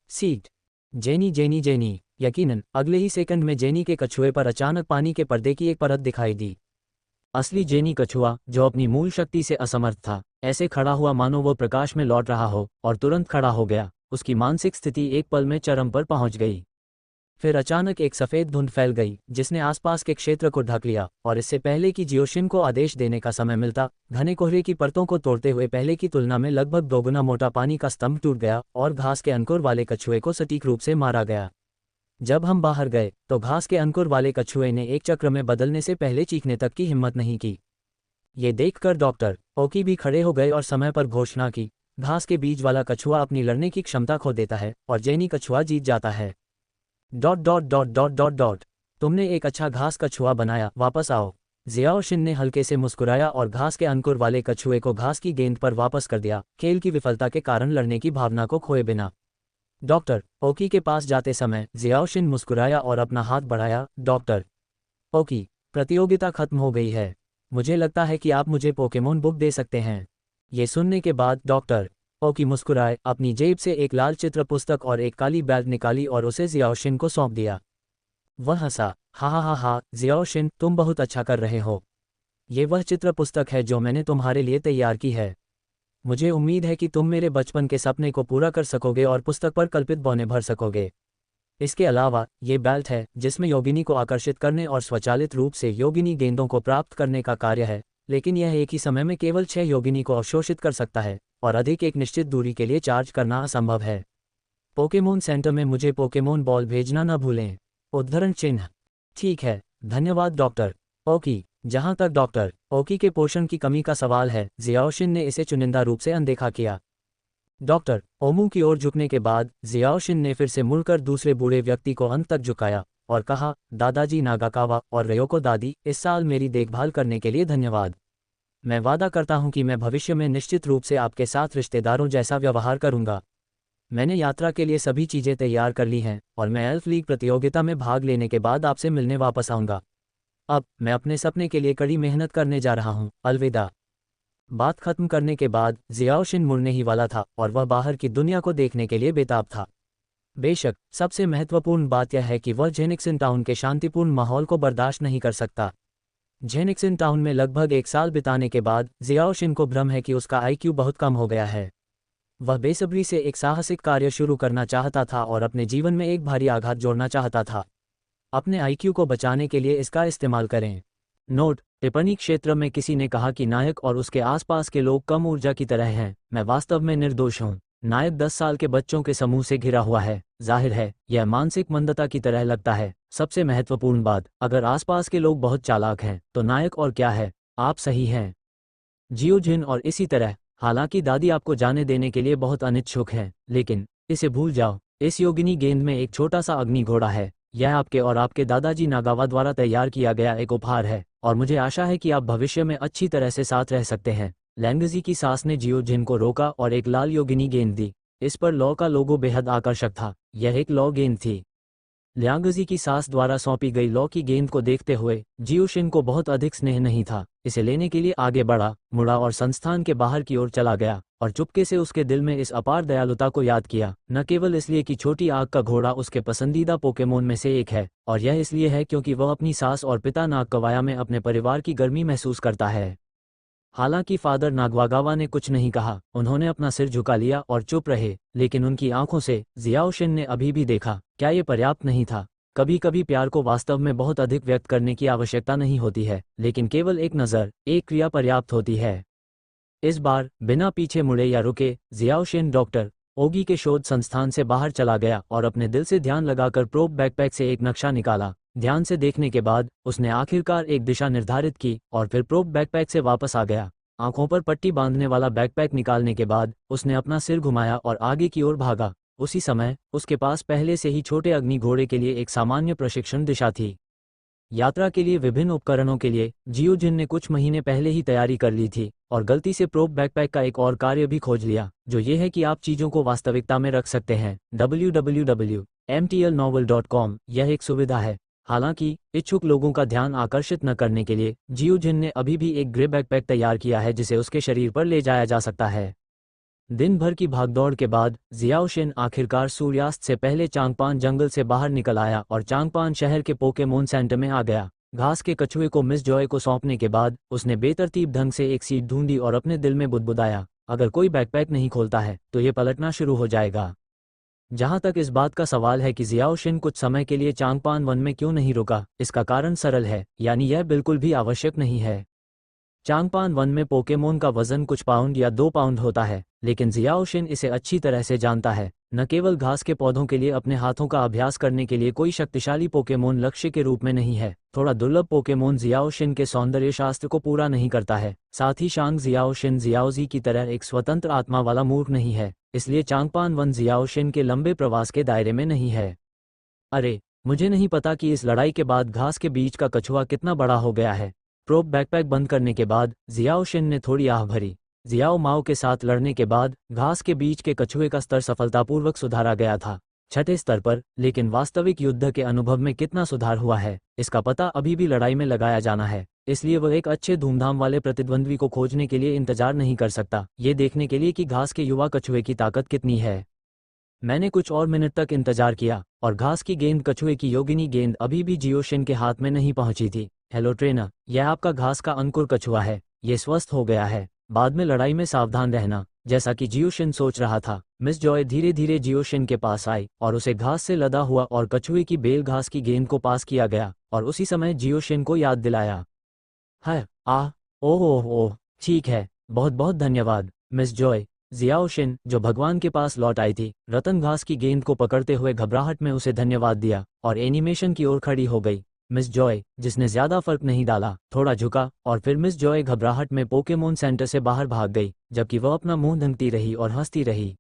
सीट। जेनी। यकीनन अगले ही सेकंड में जेनी के कछुए पर अचानक पानी के पर्दे की एक परत दिखाई दी। असली जेनी कछुआ, जो अपनी मूल शक्ति से असमर्थ था, ऐसे खड़ा हुआ मानो वो प्रकाश में लौट रहा हो और तुरंत खड़ा हो गया। उसकी मानसिक स्थिति एक पल में चरम पर पहुंच गई। फिर अचानक एक सफ़ेद धुंध फैल गई जिसने आसपास के क्षेत्र को ढक लिया और इससे पहले कि जियोशिन को आदेश देने का समय मिलता, घने कोहरे की परतों को तोड़ते हुए पहले की तुलना में लगभग दोगुना मोटा पानी का स्तंभ टूट गया और घास के अंकुर वाले कछुए को सटीक रूप से मारा गया। जब हम बाहर गए तो घास के अंकुर वाले कछुए ने एक चक्र में बदलने से पहले चीखने तक की हिम्मत नहीं की। ये देखकर डॉक्टर ओकी भी खड़े हो गए और समय पर घोषणा की, घास के बीज वाला कछुआ अपनी लड़ने की क्षमता खो देता है और जेनी कछुआ जीत जाता है। ... तुमने एक अच्छा घास कछुआ बनाया, वापस आओ। जियाओ शिन ने हल्के से मुस्कुराया और घास के अंकुर वाले कछुए को घास की गेंद पर वापस कर दिया, खेल की विफलता के कारण लड़ने की भावना को खोए बिना। डॉक्टर ओकी के पास जाते समय जियाओ शिन मुस्कुराया और अपना हाथ बढ़ाया। डॉक्टर ओकी, प्रतियोगिता खत्म हो गई है। मुझे लगता है कि आप मुझे पोकेमोन बुक दे सकते हैं। ये सुनने के बाद डॉक्टर ओकी मुस्कुराए, अपनी जेब से एक लाल चित्र पुस्तक और एक काली बैग निकाली और उसे जियाओशिन को सौंप दिया। वह हंसा, हा हा हा हा, जियाओशिन तुम बहुत अच्छा कर रहे हो। ये वह चित्र पुस्तक है जो मैंने तुम्हारे लिए तैयार की है। मुझे उम्मीद है कि तुम मेरे बचपन के सपने को पूरा कर सकोगे और पुस्तक पर कल्पित बौने भर सकोगे। इसके अलावा ये बेल्ट है जिसमें योगिनी को आकर्षित करने और स्वचालित रूप से योगिनी गेंदों को प्राप्त करने का कार्य है, लेकिन यह एक ही समय में केवल 6 योगिनी को अवशोषित कर सकता है और अधिक एक निश्चित दूरी के लिए चार्ज करना असंभव है। पोकेमोन सेंटर में मुझे पोकेमोन बॉल भेजना न भूलें। उद्धरण चिन्ह। ठीक है, धन्यवाद डॉक्टर ओकी। जहां तक डॉक्टर ओकी के पोषण की कमी का सवाल है, जियाओशिन ने इसे चुनिंदा रूप से अनदेखा किया। डॉक्टर ओमू की ओर झुकने के बाद जियाओशिन ने फिर से मुड़कर दूसरे बूढ़े व्यक्ति को अंत तक झुकाया और कहा, दादाजी नागाकावा और रयोको दादी, इस साल मेरी देखभाल करने के लिए धन्यवाद। मैं वादा करता हूं कि मैं भविष्य में निश्चित रूप से आपके साथ रिश्तेदारों जैसा व्यवहार करूंगा। मैंने यात्रा के लिए सभी चीजें तैयार कर ली हैं और मैं एल्फ लीग प्रतियोगिता में भाग लेने के बाद आपसे मिलने वापस आऊंगा। अब मैं अपने सपने के लिए कड़ी मेहनत करने जा रहा हूं, अलविदा। बात खत्म करने के बाद जियाओशिन मुड़ने ही वाला था और वह बाहर की दुनिया को देखने के लिए बेताब था। बेशक सबसे महत्वपूर्ण बात यह है कि वह जेनिक्सन टाउन के शांतिपूर्ण माहौल को बर्दाश्त नहीं कर सकता। जेनिक्सन टाउन में लगभग 1 साल बिताने के बाद जियाओशिन को भ्रम है कि उसका आईक्यू बहुत कम हो गया है। वह बेसब्री से एक साहसिक कार्य शुरू करना चाहता था और अपने जीवन में एक भारी आघात जोड़ना चाहता था। अपने आईक्यू को बचाने के लिए इसका इस्तेमाल करें। नोट: टिप्पणी क्षेत्र में किसी ने कहा कि नायक और उसके आसपास के लोग कम ऊर्जा की तरह हैं। मैं वास्तव में निर्दोष हूं। नायक 10 साल के बच्चों के समूह से घिरा हुआ है। जाहिर है यह मानसिक मंदता की तरह लगता है। सबसे महत्वपूर्ण बात, अगर आसपास के लोग बहुत चालाक हैं तो नायक और क्या है। आप सही हैं, जियोजिन। और इसी तरह, हालांकि दादी आपको जाने देने के लिए बहुत अनिच्छुक है, लेकिन इसे भूल जाओ। इस योगिनी गेंद में एक छोटा सा अग्नि घोड़ा है। यह आपके और आपके दादाजी नागावा द्वारा तैयार किया गया एक उपहार है और मुझे आशा है कि आप भविष्य में अच्छी तरह से साथ रह सकते हैं। लैंगजी की सास ने जियोजिन को रोका और एक लाल योगिनी गेंद दी। इस पर लॉ का लोगो बेहद आकर्षक था। यह एक लॉ गेंद थी। ल्यांगजी की सास द्वारा सौंपी गई लॉ की गेंद को देखते हुए जियोशिन को बहुत अधिक स्नेह नहीं था। इसे लेने के लिए आगे बढ़ा, मुड़ा और संस्थान के बाहर की ओर चला गया और चुपके से उसके दिल में इस अपार दयालुता को याद किया, न केवल इसलिए कि छोटी आग का घोड़ा उसके पसंदीदा पोकेमोन में से एक है, और यह इसलिए है क्योंकि वह अपनी सास और पिता नागकवाया में अपने परिवार की गर्मी महसूस करता है। हालांकि फादर नागवागावा ने कुछ नहीं कहा। उन्होंने अपना सिर झुका लिया और चुप रहे, लेकिन उनकी आंखों से जियाओशिन ने अभी भी देखा। क्या ये पर्याप्त नहीं था? कभी कभी प्यार को वास्तव में बहुत अधिक व्यक्त करने की आवश्यकता नहीं होती है, लेकिन केवल एक नज़र, एक क्रिया पर्याप्त होती है। इस बार बिना पीछे मुड़े या रुके जियाओशिन डॉक्टर ओगी के शोध संस्थान से बाहर चला गया और अपने दिल से ध्यान लगाकर प्रोब बैकपैक से एक नक्शा निकाला। ध्यान से देखने के बाद उसने आखिरकार एक दिशा निर्धारित की और फिर प्रोब बैकपैक से वापस आ गया। आंखों पर पट्टी बांधने वाला बैकपैक निकालने के बाद उसने अपना सिर घुमाया और आगे की ओर भागा। उसी समय उसके पास पहले से ही छोटे अग्नि घोड़े के लिए एक सामान्य प्रशिक्षण दिशा थी। यात्रा के लिए विभिन्न उपकरणों के लिए जियोजिन ने कुछ महीने पहले ही तैयारी कर ली थी और गलती से प्रोब बैकपैक का एक और कार्य भी खोज लिया, जो ये है कि आप चीज़ों को वास्तविकता में रख सकते हैं। www.mtlnovel.com यह एक सुविधा है। हालांकि इच्छुक लोगों का ध्यान आकर्षित न करने के लिए जियोजिन ने अभी भी एक ग्रे बैकपैक तैयार किया है जिसे उसके शरीर पर ले जाया जा सकता है। दिन भर की भागदौड़ के बाद जियाओशिन आखिरकार सूर्यास्त से पहले चांगपान जंगल से बाहर निकल आया और चांगपान शहर के पोकेमोन सेंटर में आ गया। घास के कछुए को मिस जॉय को सौंपने के बाद उसने बेतरतीब ढंग से एक सीट ढूंढी और अपने दिल में बुदबुदाया, अगर कोई बैकपैक नहीं खोलता है तो ये पलटना शुरू हो जाएगा। जहां तक इस बात का सवाल है कि जियाओशिन कुछ समय के लिए चांगपान वन में क्यों नहीं रुका, इसका कारण सरल है, यानी यह बिल्कुल भी आवश्यक नहीं है। चांगपान वन में पोकेमोन का वजन कुछ पाउंड या 2 पाउंड होता है, लेकिन जियाओशिन इसे अच्छी तरह से जानता है। न केवल घास के पौधों के लिए अपने हाथों का अभ्यास करने के लिए कोई शक्तिशाली पोकेमोन लक्ष्य के रूप में नहीं है, थोड़ा दुर्लभ पोकेमोन जियाओशिन के सौंदर्य शास्त्र को पूरा नहीं करता है। साथ ही शांग जियाओशिन जियाओजी की तरह एक स्वतंत्र आत्मा वाला मूर्ख नहीं है, इसलिए चांगपान वन जियाओशिन के लंबे प्रवास के दायरे में नहीं है। अरे, मुझे नहीं पता कि इस लड़ाई के बाद घास के बीच का कछुआ कितना बड़ा हो गया है। प्रोब बैकपैक बंद करने के बाद जियाओशिन ने थोड़ी आह भरी। जियाओ माओ के साथ लड़ने के बाद घास के बीच के कछुए का स्तर सफलतापूर्वक सुधारा गया था, 6ठे स्तर पर, लेकिन वास्तविक युद्ध के अनुभव में कितना सुधार हुआ है, इसका पता अभी भी लड़ाई में लगाया जाना है। इसलिए वह एक अच्छे धूमधाम वाले प्रतिद्वंद्वी को खोजने के लिए इंतजार नहीं कर सकता, ये देखने के लिए कि घास के युवा कछुए की ताकत कितनी है। मैंने कुछ और मिनट तक इंतजार किया और घास की गेंद कछुए की योगिनी गेंद अभी भी जियोशिन के हाथ में नहीं पहुंची थी। हेलो ट्रेनर, यह आपका घास का अंकुर कछुआ है, ये स्वस्थ हो गया है, बाद में लड़ाई में सावधान रहना। जैसा कि जियोशिन सोच रहा था, मिस जॉय धीरे धीरे जियोशिन के पास आई और उसे घास से लदा हुआ और कछुए की बेल घास की गेंद को पास किया गया और उसी समय जियोशिन को याद दिलाया। है ओह ओह ओह, ठीक है, बहुत बहुत धन्यवाद मिस जॉय। जियाओशिन, जो भगवान के पास लौट आई थी, रतन घास की गेंद को पकड़ते हुए घबराहट में उसे धन्यवाद दिया और एनिमेशन की ओर खड़ी हो गई। मिस जॉय, जिसने ज्यादा फर्क नहीं डाला, थोड़ा झुका और फिर मिस जॉय घबराहट में पोकेमोन सेंटर से बाहर भाग गई, जबकि वह अपना मुंह ढंकती रही और हंसती रही।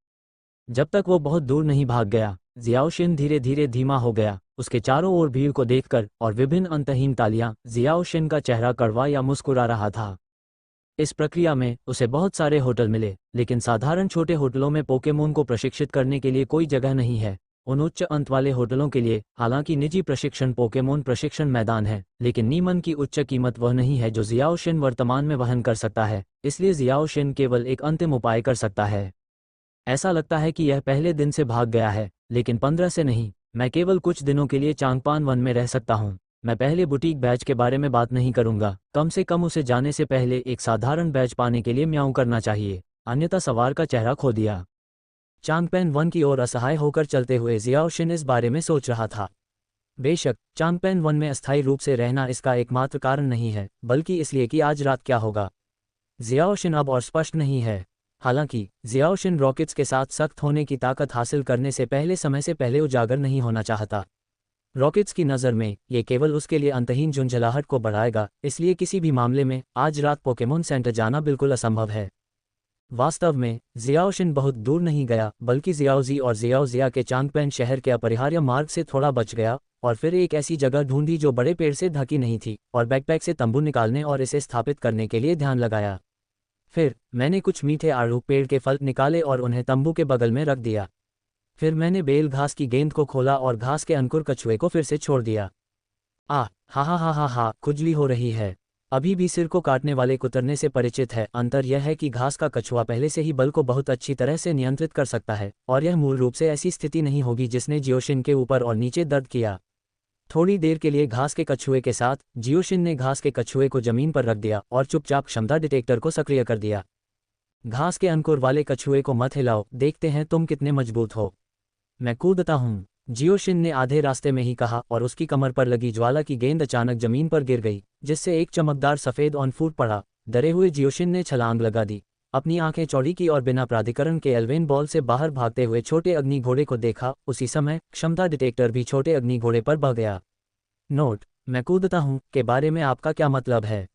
जब तक वो बहुत दूर नहीं भाग गया, जियाओशिन धीरे धीरे धीमा हो गया। उसके चारों ओर भीड़ को देखकर और विभिन्न अंतहीन तालियां, जियाओशिन का चेहरा कड़वा या मुस्कुरा रहा था। इस प्रक्रिया में उसे बहुत सारे होटल मिले, लेकिन साधारण छोटे होटलों में पोकेमोन को प्रशिक्षित करने के लिए कोई जगह नहीं है। उन उच्च अंत वाले होटलों के लिए हालांकि निजी प्रशिक्षण पोकेमोन प्रशिक्षण मैदान है, लेकिन नीमन की उच्च कीमत वह नहीं है जो जियाओशिन वर्तमान में वहन कर सकता है, इसलिए जियाओशिन केवल एक अंतिम उपाय कर सकता है। ऐसा लगता है कि यह पहले दिन से भाग गया है, लेकिन 15 से नहीं। मैं केवल कुछ दिनों के लिए चांगपान वन में रह सकता हूँ। मैं पहले बुटीक बैच के बारे में बात नहीं करूंगा, कम से कम उसे जाने से पहले एक साधारण बैच पाने के लिए म्याऊं करना चाहिए, अन्यथा सवार का चेहरा खो दिया। चांगपेन वन की ओर असहाय होकर चलते हुए जियाओशिन इस बारे में सोच रहा था। बेशक चांगपेन वन में अस्थायी रूप से रहना इसका एकमात्र कारण नहीं है, बल्कि इसलिए कि आज रात क्या होगा। जियाओशिन अब और स्पष्ट नहीं है। हालांकि जियाओशिन रॉकेट्स के साथ सख्त होने की ताकत हासिल करने से पहले समय से पहले उजागर नहीं होना चाहता। रॉकेट्स की नज़र में ये केवल उसके लिए अंतहीन झुंझलाहट को बढ़ाएगा, इसलिए किसी भी मामले में आज रात पोकेमोन सेंटर जाना बिल्कुल असंभव है। वास्तव में जियाओशिन बहुत दूर नहीं गया, बल्कि जियाओजी और जियाओजिया के चांगपेन शहर के अपरिहार्य मार्ग से थोड़ा बच गया और फिर एक ऐसी जगह ढूंढी जो बड़े पेड़ से ढकी नहीं थी, और बैकपैक से तंबू निकालने और इसे स्थापित करने के लिए ध्यान लगाया। फिर मैंने कुछ मीठे आड़ू पेड़ के फल निकाले और उन्हें तंबू के बगल में रख दिया। फिर मैंने बेल घास की गेंद को खोला और घास के अंकुर कछुए को फिर से छोड़ दिया। हा, खुजली हो रही है। अभी भी सिर को काटने वाले कुतरने से परिचित है। अंतर यह है कि घास का कछुआ पहले से ही बल को बहुत अच्छी तरह से नियंत्रित कर सकता है, और यह मूल रूप से ऐसी स्थिति नहीं होगी जिसने जियोशिन के ऊपर और नीचे दर्द किया। थोड़ी देर के लिए घास के कछुए के साथ जियोशिन ने घास के कछुए को जमीन पर रख दिया और चुपचाप क्षमता डिटेक्टर को सक्रिय कर दिया। घास के अंकुर वाले कछुए को मत हिलाओ, देखते हैं तुम कितने मजबूत हो। मैं कूदता हूँ, जियोशिन ने आधे रास्ते में ही कहा, और उसकी कमर पर लगी ज्वाला की गेंद अचानक जमीन पर गिर गई, जिससे एक चमकदार सफेद ऑन फूट पड़ा। डरे हुए जियोशिन ने छलांग लगा दी, अपनी आंखें चौड़ी की और बिना प्राधिकरण के एल्वेन बॉल से बाहर भागते हुए छोटे अग्नि घोड़े को देखा। उसी समय क्षमता डिटेक्टर भी छोटे अग्नि घोड़े पर बह गया। नोट: मैं कूदता हूँ के बारे में आपका क्या मतलब है?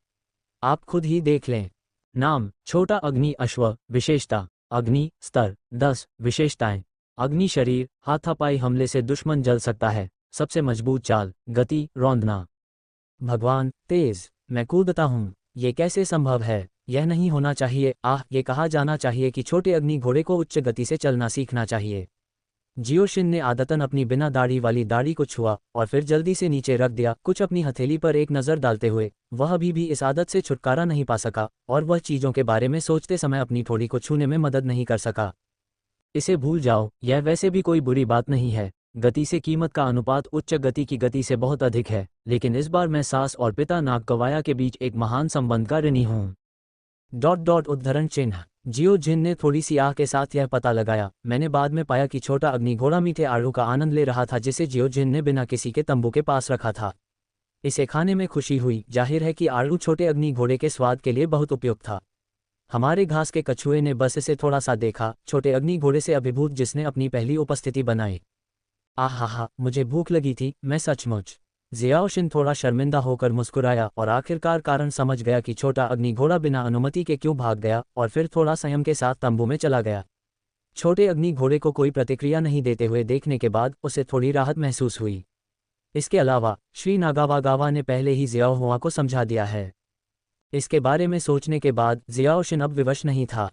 आप खुद ही देख लें। नाम: छोटा अग्नि अश्व। विशेषता: अग्नि स्तर 10। विशेषताएं: अग्नि शरीर, हाथापाई हमले से दुश्मन जल सकता है। सबसे मजबूत चाल, गति, रौंदना। भगवान, तेज। मैं कूदता हूँ, ये कैसे संभव है? यह नहीं होना चाहिए। ये कहा जाना चाहिए कि छोटे अग्नि घोड़े को उच्च गति से चलना सीखना चाहिए। जियोशिन ने आदतन अपनी बिना दाढ़ी वाली दाढ़ी को छुआ और फिर जल्दी से नीचे रख दिया, कुछ अपनी हथेली पर एक नज़र डालते हुए। वह अभी भी इस आदत से छुटकारा नहीं पा सका, और वह चीज़ों के बारे में सोचते समय अपनी ठोड़ी को छूने में मदद नहीं कर सका। इसे भूल जाओ, यह वैसे भी कोई बुरी बात नहीं है। गति से कीमत का अनुपात उच्च गति की गति से बहुत अधिक है, लेकिन इस बार मैं सास और पिता नागकवाया के बीच एक महान संबंध का ऋणी हूँ। उद्धरण चिन्ह। जियोजिन ने थोड़ी सी आह के साथ यह पता लगाया। मैंने बाद में पाया कि छोटा अग्नि घोड़ा मीठे आड़ू का आनंद ले रहा था, जिसे जियोजिन ने बिना किसी के तंबू के पास रखा था। इसे खाने में खुशी हुई। जाहिर है कि आड़ू छोटे अग्नि घोड़े के स्वाद के लिए बहुत उपयुक्त था। हमारे घास के कछुए ने बस इसे थोड़ा सा देखा, छोटे अग्नि घोड़े से अभिभूत जिसने अपनी पहली उपस्थिति बनाई। मुझे भूख लगी थी, मैं सचमुच। जियाओशिन थोड़ा शर्मिंदा होकर मुस्कुराया और आखिरकार कारण समझ गया कि छोटा अग्नि घोड़ा बिना अनुमति के क्यों भाग गया, और फिर थोड़ा संयम के साथ तंबू में चला गया। छोटे अग्नि घोड़े को कोई प्रतिक्रिया नहीं देते हुए देखने के बाद उसे थोड़ी राहत महसूस हुई। इसके अलावा श्री नागावागावा ने पहले ही जियाओहुआ को समझा दिया है। इसके बारे में सोचने के बाद जियाओशिन अब विवश नहीं था।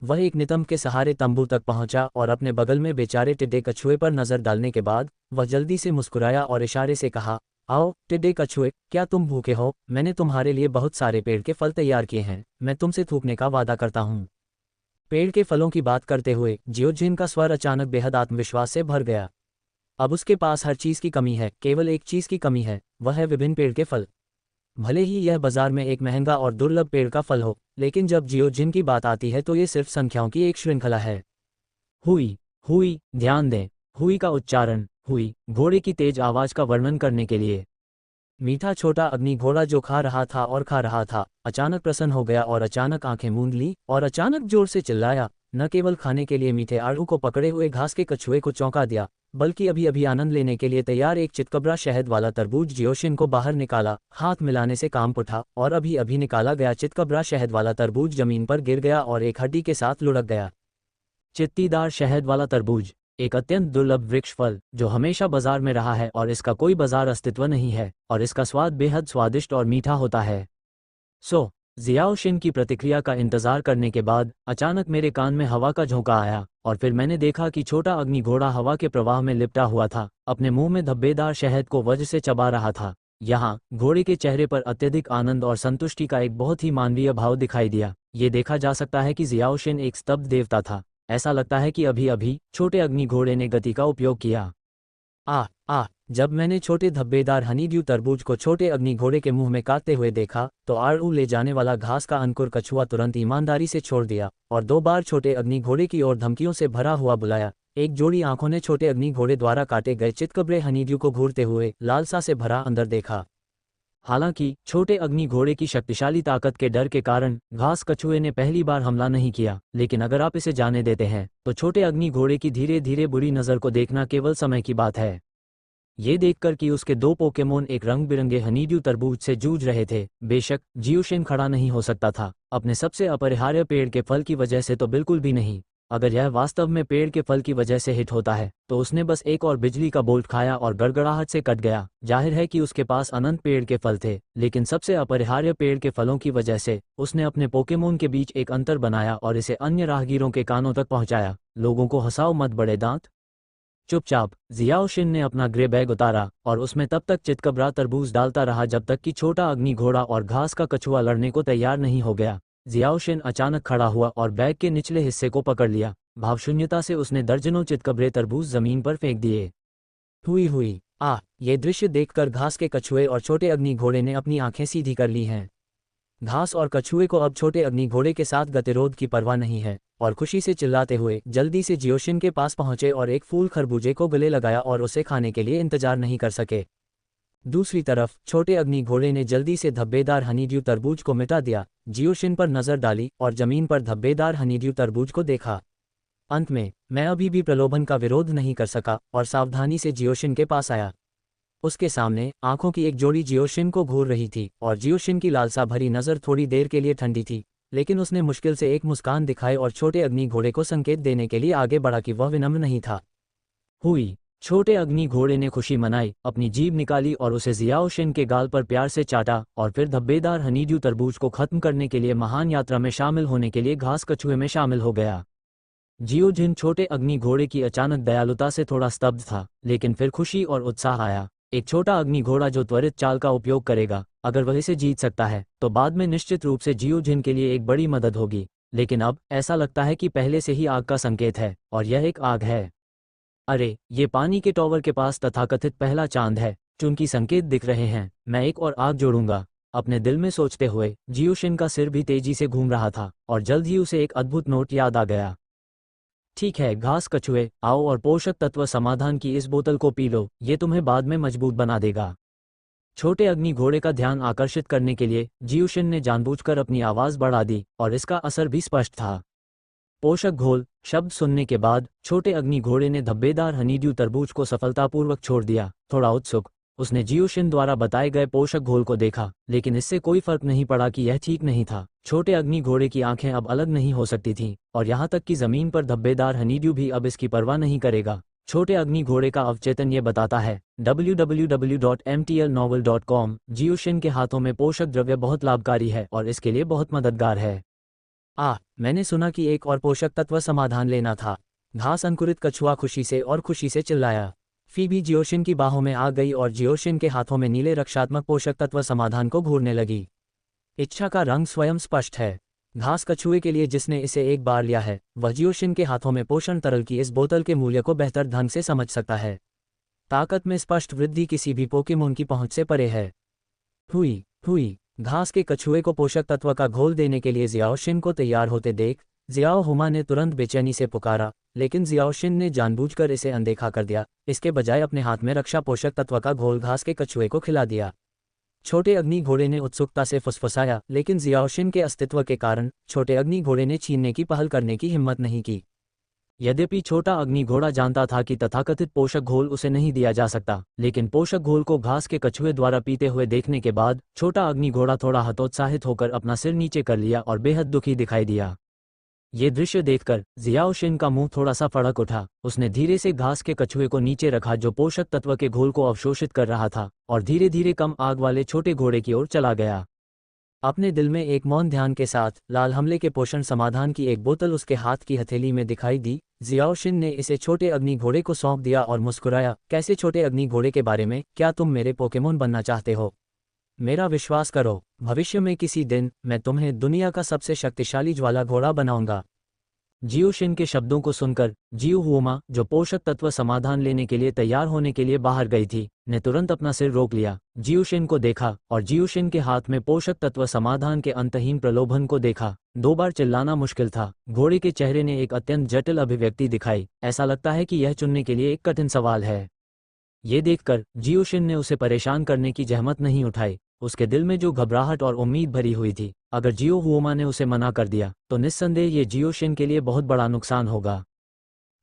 वह एक नितंब के सहारे तंबू तक पहुंचा और अपने बगल में बेचारे टिड्डे कछुए पर नजर डालने के बाद वह जल्दी से मुस्कुराया और इशारे से कहा, आओ टिड्डे कछुए, क्या तुम भूखे हो? मैंने तुम्हारे लिए बहुत सारे पेड़ के फल तैयार किए हैं, मैं तुमसे थूकने का वादा करता हूँ। पेड़ के फलों की बात करते हुए जियोजिन का स्वर अचानक बेहद आत्मविश्वास से भर गया। अब उसके पास हर चीज़ की कमी है, केवल एक चीज़ की कमी है, वह है विभिन्न पेड़ के फल। भले ही यह बाजार में एक महंगा और दुर्लभ पेड़ का फल हो, लेकिन जब जियोजिन की बात आती है तो ये सिर्फ संख्याओं की एक श्रृंखला है। हुई, हुई, ध्यान दें, हुई का उच्चारण, हुई, घोड़े की तेज आवाज का वर्णन करने के लिए। मीठा छोटा अग्नि घोड़ा जो खा रहा था और खा रहा था, अचानक प्रसन्न हो गया और अचानक आंखें मूंद ली और अचानक जोर से चिल्लाया। न केवल खाने के लिए मीठे आड़ू को पकड़े हुए घास के कछुए को चौंका दिया, बल्कि अभी अभी आनंद लेने के लिए तैयार एक चितकबरा शहद वाला तरबूज जियोशिन को बाहर निकाला। हाथ मिलाने से काम उठा और अभी अभी निकाला गया चितकबरा शहद वाला तरबूज जमीन पर गिर गया और एक हड्डी के साथ लुढ़क गया। चित्तीदार शहद वाला तरबूज, एक अत्यंत दुर्लभ वृक्ष फल जो हमेशा बाजार में रहा है और इसका कोई बाजार अस्तित्व नहीं है, और इसका स्वाद बेहद स्वादिष्ट और मीठा होता है। जियाओशिन की प्रतिक्रिया का इंतजार करने के बाद अचानक मेरे कान में हवा का झोंका आया और फिर मैंने देखा कि छोटा अग्नि घोड़ा हवा के प्रवाह में लिपटा हुआ था, अपने मुंह में धब्बेदार शहद को वज्र से चबा रहा था। यहाँ घोड़े के चेहरे पर अत्यधिक आनंद और संतुष्टि का एक बहुत ही मानवीय भाव दिखाई दिया। ये देखा जा सकता है कि जियाओशिन एक स्तब्ध देवता था। ऐसा लगता है कि अभी अभी छोटे अग्नि घोड़े ने गति का उपयोग किया। जब मैंने छोटे धब्बेदार हनीड्यू तरबूज को छोटे अग्नि घोड़े के मुंह में काटते हुए देखा तो आड़ू ले जाने वाला घास का अंकुर कछुआ तुरंत ईमानदारी से छोड़ दिया और 2 बार छोटे अग्नि घोड़े की ओर धमकियों से भरा हुआ बुलाया। एक जोड़ी आंखों ने छोटे अग्नि घोड़े द्वारा काटे गए चितकबरे हनीड्यू को घूरते हुए लालसा से भरा अंदर देखा। हालांकि छोटे अग्नि घोड़े की शक्तिशाली ताकत के डर के कारण घास कछुए ने पहली बार हमला नहीं किया, लेकिन अगर आप इसे जाने देते हैं तो छोटे अग्नि घोड़े की धीरे धीरे बुरी नज़र को देखना केवल समय की बात है। ये देखकर कि उसके 2 पोकेमोन एक रंग बिरंगे हनीड्यू तरबूज से जूझ रहे थे, बेशक जियोशिन खड़ा नहीं हो सकता था, अपने सबसे अपरिहार्य पेड़ के फल की वजह से तो बिल्कुल भी नहीं। अगर यह वास्तव में पेड़ के फल की वजह से हिट होता है तो उसने बस एक और बिजली का बोल्ट खाया और गड़गड़ाहट से कट गया। जाहिर है कि उसके पास अनंत पेड़ के फल थे, लेकिन सबसे अपरिहार्य पेड़ के फलों की वजह से उसने अपने पोकेमोन के बीच एक अंतर बनाया और इसे अन्य राहगीरों के कानों तक पहुंचाया। लोगों को हंसाओ मत बड़े दांत। चुपचाप। जियाओशिन ने अपना ग्रे बैग उतारा और उसमें तब तक चितकबरा तरबूज डालता रहा जब तक कि छोटा अग्नि घोड़ा और घास का कछुआ लड़ने को तैयार नहीं हो गया। जियाओशिन अचानक खड़ा हुआ और बैग के निचले हिस्से को पकड़ लिया। भावशून्यता से उसने दर्जनों चितकबरे तरबूज जमीन पर फेंक दिए। हुई ये दृश्य देखकर घास के कछुए और छोटे अग्नि घोड़े ने अपनी आंखें सीधी कर ली हैं। घास और कछुए को अब छोटे अग्नि घोड़े के साथ गतिरोध की परवाह नहीं है और खुशी से चिल्लाते हुए जल्दी से जियोशिन के पास पहुंचे और एक फूल खरबूजे को गले लगाया और उसे खाने के लिए इंतजार नहीं कर सके। दूसरी तरफ छोटे अग्नि घोड़े ने जल्दी से धब्बेदार हनीड्यू तरबूज को मिटा दिया, जियोशिन पर नजर डाली और जमीन पर धब्बेदार हनीड्यू तरबूज को देखा। अंत में मैं अभी भी प्रलोभन का विरोध नहीं कर सका और सावधानी से जियोशिन के पास आया। उसके सामने आंखों की एक जोड़ी जियोशिन को घूर रही थी और जियोशिन की लालसा भरी नज़र थोड़ी देर के लिए ठंडी थी, लेकिन उसने मुश्किल से एक मुस्कान दिखाई और छोटे अग्नि घोड़े को संकेत देने के लिए आगे बढ़ा कि वह विनम्र नहीं था। छोटे अग्नि घोड़े ने खुशी मनाई, अपनी जीभ निकाली और उसे जियाओशिन के गाल पर प्यार से चाटा और फिर धब्बेदार हनीड्यू तरबूज को खत्म करने के लिए महान यात्रा में शामिल होने के लिए घास कछुए में शामिल हो गया। जियोजिन छोटे अग्नि घोड़े की अचानक दयालुता से थोड़ा स्तब्ध था, लेकिन फिर खुशी और उत्साह आया। एक छोटा अग्नि घोड़ा जो त्वरित चाल का उपयोग करेगा, अगर वह इसे जीत सकता है तो बाद में निश्चित रूप से जियोजिन के लिए एक बड़ी मदद होगी। लेकिन अब ऐसा लगता है कि पहले से ही आग का संकेत है, और यह एक आग है। अरे, ये पानी के टॉवर के पास तथाकथित पहला चांद है, चूंकि संकेत दिख रहे हैं, मैं एक और आग जोड़ूंगा। अपने दिल में सोचते हुए जियोशिन का सिर भी तेजी से घूम रहा था और जल्द ही उसे एक अद्भुत नोट याद आ गया। ठीक है घास कछुए, आओ और पोषक तत्व समाधान की इस बोतल को पी लो, ये तुम्हें बाद में मजबूत बना देगा। छोटे अग्नि घोड़े का ध्यान आकर्षित करने के लिए जियोशिन ने जानबूझकर अपनी आवाज बढ़ा दी और इसका असर भी स्पष्ट था। पोषक घोल शब्द सुनने के बाद छोटे अग्नि घोड़े ने धब्बेदार हनीड्यू तरबूज को सफलतापूर्वक छोड़ दिया। थोड़ा उत्सुक, उसने जियोशिन द्वारा बताए गए पोषक घोल को देखा, लेकिन इससे कोई फर्क नहीं पड़ा कि यह ठीक नहीं था। छोटे अग्नि घोड़े की आंखें अब अलग नहीं हो सकती थीं, और यहाँ तक कि जमीन पर धब्बेदार हनीड्यू भी अब इसकी परवाह नहीं करेगा। छोटे अग्नि घोड़े का अवचेतन ये बताता है। www.mtlnovel.com। जियोशिन के हाथों में पोषक द्रव्य बहुत लाभकारी है और इसके लिए बहुत मददगार है। मैंने सुना कि एक और पोषक तत्व समाधान लेना था। घास अंकुरित कछुआ खुशी से चिल्लाया। फीबी जियोशिन की बाहों में आ गई और जियोशिन के हाथों में नीले रक्षात्मक पोषक तत्व समाधान को घूरने लगी। इच्छा का रंग स्वयं स्पष्ट है। घास कछुए के लिए जिसने इसे एक बार लिया है, वह जियोशिन के हाथों में पोषण तरल की इस बोतल के मूल्य को बेहतर ढंग से समझ सकता है। ताकत में स्पष्ट वृद्धि किसी भी पोकेमोन की पहुंच से परे है। हुई घास के कछुए को पोषक तत्व का घोल देने के लिए जियाओशिन को तैयार होते देख जियाओ हुमा ने तुरंत बेचैनी से पुकारा, लेकिन जियाओशिन ने जानबूझकर इसे अनदेखा कर दिया। इसके बजाय अपने हाथ में रक्षा पोषक तत्व का घोल घास के कछुए को खिला दिया। छोटे अग्नि घोड़े ने उत्सुकता से फुसफुसाया, लेकिन जियाओशिन के अस्तित्व के कारण छोटे अग्नि घोड़े ने छीनने की पहल करने की हिम्मत नहीं की। यद्यपि छोटा अग्नि घोड़ा जानता था कि तथाकथित पोषक घोल उसे नहीं दिया जा सकता, लेकिन पोषक घोल को घास के कछुए द्वारा पीते हुए देखने के बाद छोटा अग्नि घोड़ा थोड़ा हतोत्साहित होकर अपना सिर नीचे कर लिया और बेहद दुखी दिखाई दिया। ये दृश्य देखकर जियाओशिन का मुंह थोड़ा सा फड़क उठा। उसने धीरे से घास के कछुए को नीचे रखा जो पोषक तत्व के घोल को अवशोषित कर रहा था, और धीरे धीरे कम आग वाले छोटे घोड़े की ओर चला गया। अपने दिल में एक मौन ध्यान के साथ लाल हमले के पोषण समाधान की एक बोतल उसके हाथ की हथेली में दिखाई दी। जियाओशिन ने इसे छोटे अग्नि घोड़े को सौंप दिया और मुस्कुराया, कैसे छोटे अग्नि घोड़े के बारे में? क्या तुम मेरे पोकेमोन बनना चाहते हो? मेरा विश्वास करो, भविष्य में किसी दिन मैं तुम्हें दुनिया का सबसे शक्तिशाली ज्वाला घोड़ा बनाऊंगा। जियोशिन के शब्दों को सुनकर जियो हुमा, जो पोषक तत्व समाधान लेने के लिए तैयार होने के लिए बाहर गई थी, ने तुरंत अपना सिर रोक लिया। जियोशिन को देखा और जियोशिन के हाथ में पोषक तत्व समाधान के अंतहीन प्रलोभन को देखा। 2 बार चिल्लाना मुश्किल था। घोड़े के चेहरे ने एक अत्यंत जटिल अभिव्यक्ति दिखाई। ऐसा लगता है कि यह चुनने के लिए एक कठिन सवाल है। ये देखकर जियोशिन ने उसे परेशान करने की जहमत नहीं उठाई। उसके दिल में जो घबराहट और उम्मीद भरी हुई थी, अगर जियो हुमा ने उसे मना कर दिया तो निस्संदेह ये जियोशिन के लिए बहुत बड़ा नुकसान होगा।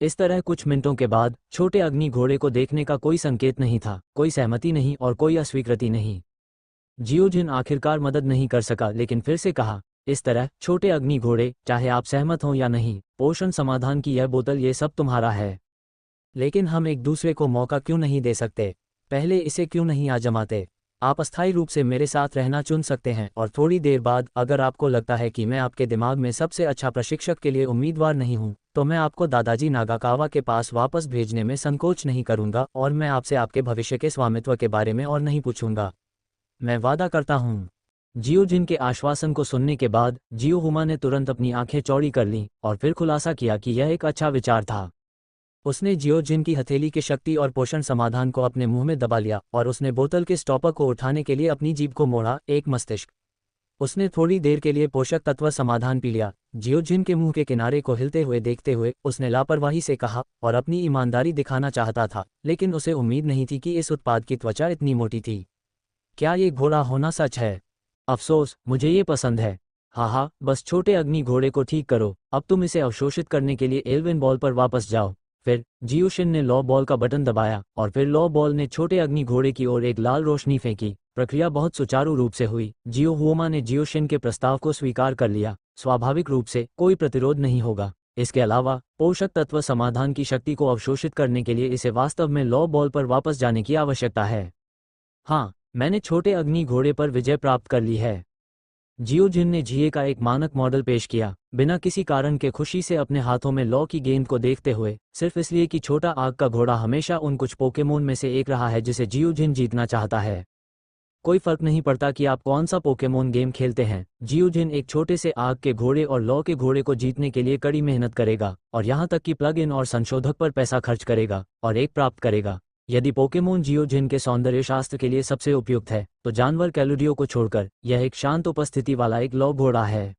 इस तरह कुछ मिनटों के बाद छोटे अग्नि घोड़े को देखने का कोई संकेत नहीं था, कोई सहमति नहीं और कोई अस्वीकृति नहीं। जियोजिन आखिरकार मदद नहीं कर सका, लेकिन फिर से कहा, इस तरह छोटे अग्नि घोड़े, चाहे आप सहमत हों या नहीं, पोषण समाधान की यह बोतल ये सब तुम्हारा है। लेकिन हम एक दूसरे को मौका क्यों नहीं दे सकते? पहले इसे क्यों नहीं आजमाते? आप अस्थायी रूप से मेरे साथ रहना चुन सकते हैं, और थोड़ी देर बाद अगर आपको लगता है कि मैं आपके दिमाग में सबसे अच्छा प्रशिक्षक के लिए उम्मीदवार नहीं हूं, तो मैं आपको दादाजी नागाकावा के पास वापस भेजने में संकोच नहीं करूंगा, और मैं आपसे आपके भविष्य के स्वामित्व के बारे में और नहीं पूछूंगा। मैं वादा करता हूं। जियोजिन के आश्वासन को सुनने के बाद जियो हुमा ने तुरंत अपनी आंखें चौड़ी कर लीं और फिर खुलासा किया कि यह एक अच्छा विचार था। उसने जियोजिन की हथेली की शक्ति और पोषण समाधान को अपने मुंह में दबा लिया और उसने बोतल के स्टॉपर को उठाने के लिए अपनी जीभ को मोड़ा। एक मस्तिष्क। उसने थोड़ी देर के लिए पोषक तत्व समाधान पी लिया। जियोजिन के मुंह के किनारे को हिलते हुए देखते हुए उसने लापरवाही से कहा, और अपनी ईमानदारी दिखाना चाहता था, लेकिन उसे उम्मीद नहीं थी कि इस उत्पाद की त्वचा इतनी मोटी थी। क्या ये घोड़ा होना सच है? अफसोस, मुझे ये पसंद है। हाँ, बस छोटे अग्नि घोड़े को ठीक करो। अब तुम इसे अवशोषित करने के लिए एल्विन बॉल पर वापस जाओ। फिर जियोशिन ने लॉ बॉल का बटन दबाया और फिर लॉ बॉल ने छोटे अग्नि घोड़े की ओर एक लाल रोशनी फेंकी। प्रक्रिया बहुत सुचारू रूप से हुई। जियो हुमा ने जियोशिन के प्रस्ताव को स्वीकार कर लिया। स्वाभाविक रूप से कोई प्रतिरोध नहीं होगा। इसके अलावा पोषक तत्व समाधान की शक्ति को अवशोषित करने के लिए इसे वास्तव में लॉ बॉल पर वापस जाने की आवश्यकता है। हाँ, मैंने छोटे अग्नि घोड़े पर विजय प्राप्त कर ली है। जियोजिन ने झीए का एक मानक मॉडल पेश किया, बिना किसी कारण के खुशी से अपने हाथों में लॉ की गेंद को देखते हुए, सिर्फ इसलिए कि छोटा आग का घोड़ा हमेशा उन कुछ पोकेमोन में से एक रहा है जिसे जियोजिन जीतना चाहता है। कोई फर्क नहीं पड़ता कि आप कौन सा पोकेमोन गेम खेलते हैं, जियोजिन एक छोटे से आग के घोड़े और लॉ के घोड़े को जीतने के लिए कड़ी मेहनत करेगा, और यहाँ तक कि प्लग इन और संशोधक पर पैसा खर्च करेगा, और एक प्राप्त करेगा। यदि पोकेमोन जियोजिन के सौंदर्य शास्त्र के लिए सबसे उपयुक्त है, तो जानवर कैलोडियो को छोड़कर यह एक शांत उपस्थिति वाला एक लॉ घोड़ा है।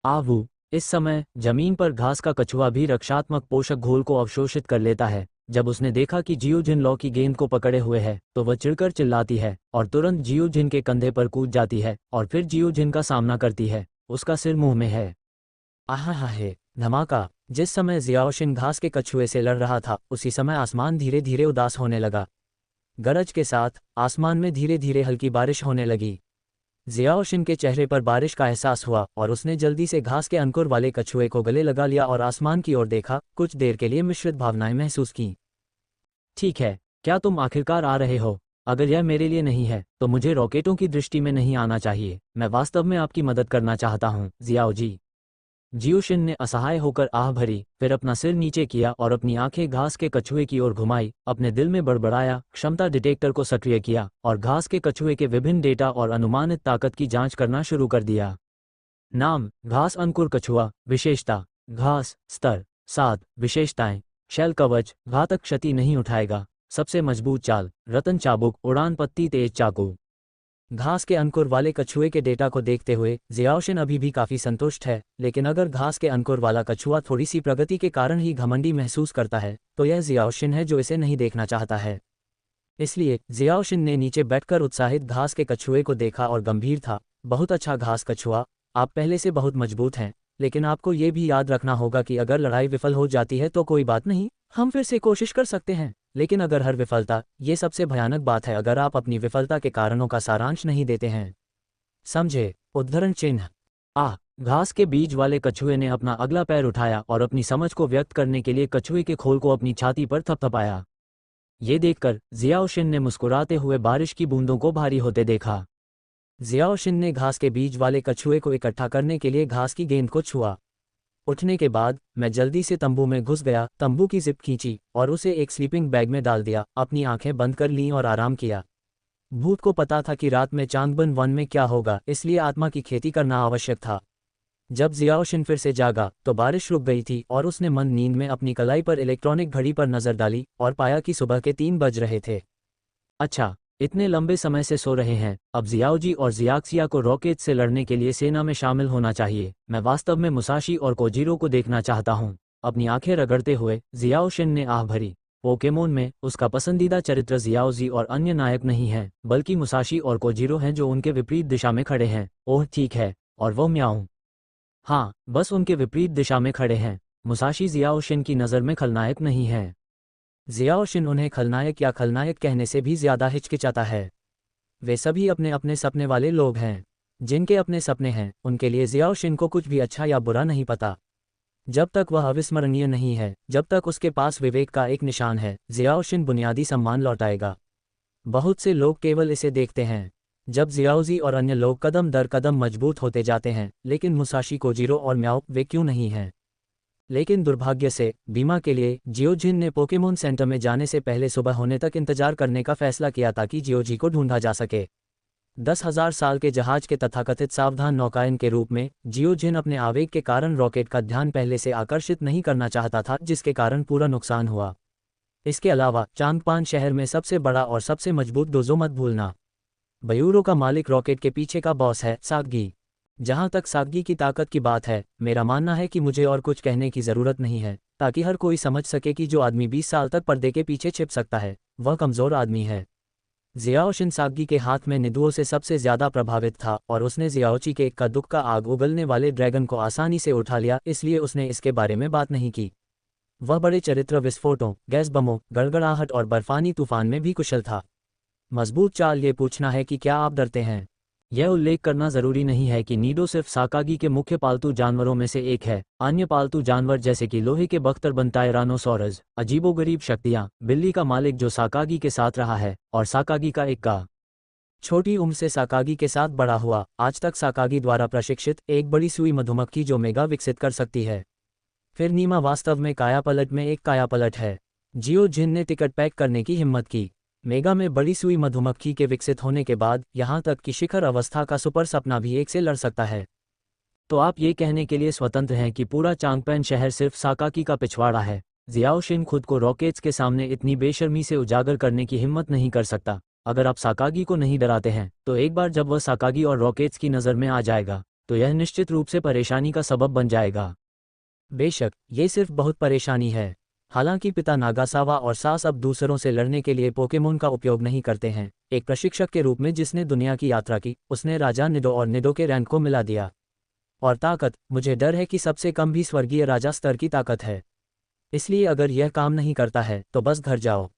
आवू। इस समय जमीन पर घास का कछुआ भी रक्षात्मक पोषक घोल को अवशोषित कर लेता है। जब उसने देखा कि जियोजिन लॉ की गेंद को पकड़े हुए है, तो वह चिढ़कर चिल्लाती है और तुरंत जियोजिन के कंधे पर कूद जाती है और फिर जियोजिन का सामना करती है। उसका सिर मुंह में है। आहा है धमाका। जिस समय जियाओशिन घास के कछुए से लड़ रहा था, उसी समय आसमान धीरे धीरे उदास होने लगा। गरज के साथ आसमान में धीरे धीरे हल्की बारिश होने लगी। जियाओशिन के चेहरे पर बारिश का एहसास हुआ और उसने जल्दी से घास के अंकुर वाले कछुए को गले लगा लिया और आसमान की ओर देखा। कुछ देर के लिए मिश्रित भावनाएं महसूस की। ठीक है, क्या तुम आखिरकार आ रहे हो? अगर यह मेरे लिए नहीं है, तो मुझे रॉकेटों की दृष्टि में नहीं आना चाहिए। मैं वास्तव में आपकी मदद करना चाहता हूँ, जियाओ जी। जियोशिन ने असहाय होकर आह भरी, फिर अपना सिर नीचे किया और अपनी आंखें घास के कछुए की ओर घुमाई। अपने दिल में बड़बड़ाया, क्षमता डिटेक्टर को सक्रिय किया और घास के कछुए के विभिन्न डेटा और अनुमानित ताकत की जांच करना शुरू कर दिया। नाम: घास अंकुर कछुआ। विशेषता: घास स्तर 7। विशेषताएं: शैल कवच, घातक क्षति नहीं उठाएगा। सबसे मजबूत चाल: रतन चाबुक, उड़ान पत्ती, तेज चाकू। घास के अंकुर वाले कछुए के डेटा को देखते हुए जियाओशिन अभी भी काफी संतुष्ट है, लेकिन अगर घास के अंकुर वाला कछुआ थोड़ी सी प्रगति के कारण ही घमंडी महसूस करता है तो यह जियाओशिन है जो इसे नहीं देखना चाहता है। इसलिए जियाओशिन ने नीचे बैठकर उत्साहित घास के कछुए को देखा और गंभीर था। बहुत अच्छा घास कछुआ, आप पहले से बहुत मजबूत हैं, लेकिन आपको ये भी याद रखना होगा कि अगर लड़ाई विफल हो जाती है तो कोई बात नहीं, हम फिर से कोशिश कर सकते हैं। लेकिन अगर हर विफलता, ये सबसे भयानक बात है अगर आप अपनी विफलता के कारणों का सारांश नहीं देते हैं। समझे? उद्धरण चिन्ह। घास के बीज वाले कछुए ने अपना अगला पैर उठाया और अपनी समझ को व्यक्त करने के लिए कछुए के खोल को अपनी छाती पर थपथपाया। ये देखकर जियाओशिन ने मुस्कुराते हुए बारिश की बूंदों को भारी होते देखा। जियाओशिन ने घास के बीज वाले कछुए को इकट्ठा करने के लिए घास की गेंद को छुआ। उठने के बाद मैं जल्दी से तंबू में घुस गया, तंबू की जिप खींची और उसे एक स्लीपिंग बैग में डाल दिया। अपनी आंखें बंद कर लीं और आराम किया। भूत को पता था कि रात में चांगबन वन में क्या होगा, इसलिए आत्मा की खेती करना आवश्यक था। जब जियाओशिन फिर से जागा तो बारिश रुक गई थी और उसने मंद नींद में अपनी कलाई पर इलेक्ट्रॉनिक घड़ी पर नजर डाली और पाया कि सुबह के 3 बज रहे थे। अच्छा, इतने लंबे समय से सो रहे हैं, अब जियाओजी और जियाक्सिया को रॉकेट से लड़ने के लिए सेना में शामिल होना चाहिए। मैं वास्तव में मुसाशी और कोजीरो को देखना चाहता हूँ। अपनी आंखें रगड़ते हुए जियाओशिन ने आह भरी। पोकेमोन में उसका पसंदीदा चरित्र जियाओजी और अन्य नायक नहीं है, बल्कि मुसाशी और कोजीरो हैं जो उनके विपरीत दिशा में खड़े हैं। ओह ठीक है, और वो म्याऊं। हाँ, बस उनके विपरीत दिशा में खड़े हैं। मुसाशी जियाओशिन की नज़र में खलनायक नहीं है। जियाओशिन उन्हें खलनायक या खलनायक कहने से भी ज्यादा हिचकिचाता है। वे सभी अपने अपने सपने वाले लोग हैं। जिनके अपने सपने हैं, उनके लिए जियाओशिन को कुछ भी अच्छा या बुरा नहीं पता। जब तक वह अविस्मरणीय नहीं है, जब तक उसके पास विवेक का एक निशान है, जियाओशिन बुनियादी सम्मान लौटाएगा। बहुत से लोग केवल इसे देखते हैं जब जियाओजी और अन्य लोग कदम दर कदम मजबूत होते जाते हैं, लेकिन मुसाशी, कोजीरो और म्याओ वे क्यों नहीं हैं? लेकिन दुर्भाग्य से बीमा के लिए जियोजिन ने पोकेमोन सेंटर में जाने से पहले सुबह होने तक इंतजार करने का फैसला किया ताकि जियोजी को ढूंढा जा सके। 10,000 साल के जहाज के तथाकथित सावधान नौकायन के रूप में जियोजिन अपने आवेग के कारण रॉकेट का ध्यान पहले से आकर्षित नहीं करना चाहता था, जिसके कारण पूरा नुकसान हुआ। इसके अलावा चांगपान शहर में सबसे बड़ा और सबसे मजबूत डोजो मत भूलना। बयूरो का मालिक रॉकेट के पीछे का बॉस है, सागी। जहां तक सागी की ताकत की बात है, मेरा मानना है कि मुझे और कुछ कहने की ज़रूरत नहीं है, ताकि हर कोई समझ सके कि जो आदमी 20 साल तक पर्दे के पीछे छिप सकता है, वह कमज़ोर आदमी है। जियाओशिन सागी के हाथ में निदुओं से सबसे ज़्यादा प्रभावित था और उसने जियाओची के एक का दुख का आग उगलने वाले ड्रैगन को आसानी से उठा लिया, इसलिए उसने इसके बारे में बात नहीं की। वह बड़े चरित्र विस्फोटों, गैस बमों, गड़गड़ाहट और बर्फानी तूफान में भी कुशल था। मजबूत चाल ये पूछना है कि क्या आप डरते हैं? यह उल्लेख करना जरूरी नहीं है कि नीडो सिर्फ साकागी के मुख्य पालतू जानवरों में से एक है। अन्य पालतू जानवर जैसे कि लोहे के बख्तरबंद टायरानोसॉरस, अजीबोगरीब शक्तियां, बिल्ली का मालिक जो साकागी के साथ रहा है, और साकागी का एक का छोटी उम्र से साकागी के साथ बड़ा हुआ, आज तक साकागी द्वारा प्रशिक्षित एक बड़ी सुई मधुमक्खी जो मेगा विकसित कर सकती है। फिर नीमा वास्तव में कायापलट में एक कायापलट है। जियोजिन ने टिकट पैक करने की हिम्मत की। मेगा में बड़ी सुई मधुमक्खी के विकसित होने के बाद यहाँ तक कि शिखर अवस्था का सुपर सपना भी एक से लड़ सकता है। तो आप ये कहने के लिए स्वतंत्र हैं कि पूरा चांगपेन शहर सिर्फ साकागी का पिछवाड़ा है। जियाओशिन खुद को रॉकेट्स के सामने इतनी बेशर्मी से उजागर करने की हिम्मत नहीं कर सकता। अगर आप साकागी को नहीं डराते हैं, तो एक बार जब वह साकागी और रॉकेट्स की नज़र में आ जाएगा, तो यह निश्चित रूप से परेशानी का सबब बन जाएगा। बेशक, ये सिर्फ बहुत परेशानी है। हालांकि पिता नागासावा और सास अब दूसरों से लड़ने के लिए पोकेमोन का उपयोग नहीं करते हैं। एक प्रशिक्षक के रूप में जिसने दुनिया की यात्रा की, उसने राजा निडो और निडो के रैंक को मिला दिया। और ताकत, मुझे डर है कि सबसे कम भी स्वर्गीय राजा स्तर की ताकत है। इसलिए अगर यह काम नहीं करता है तो बस घर जाओ।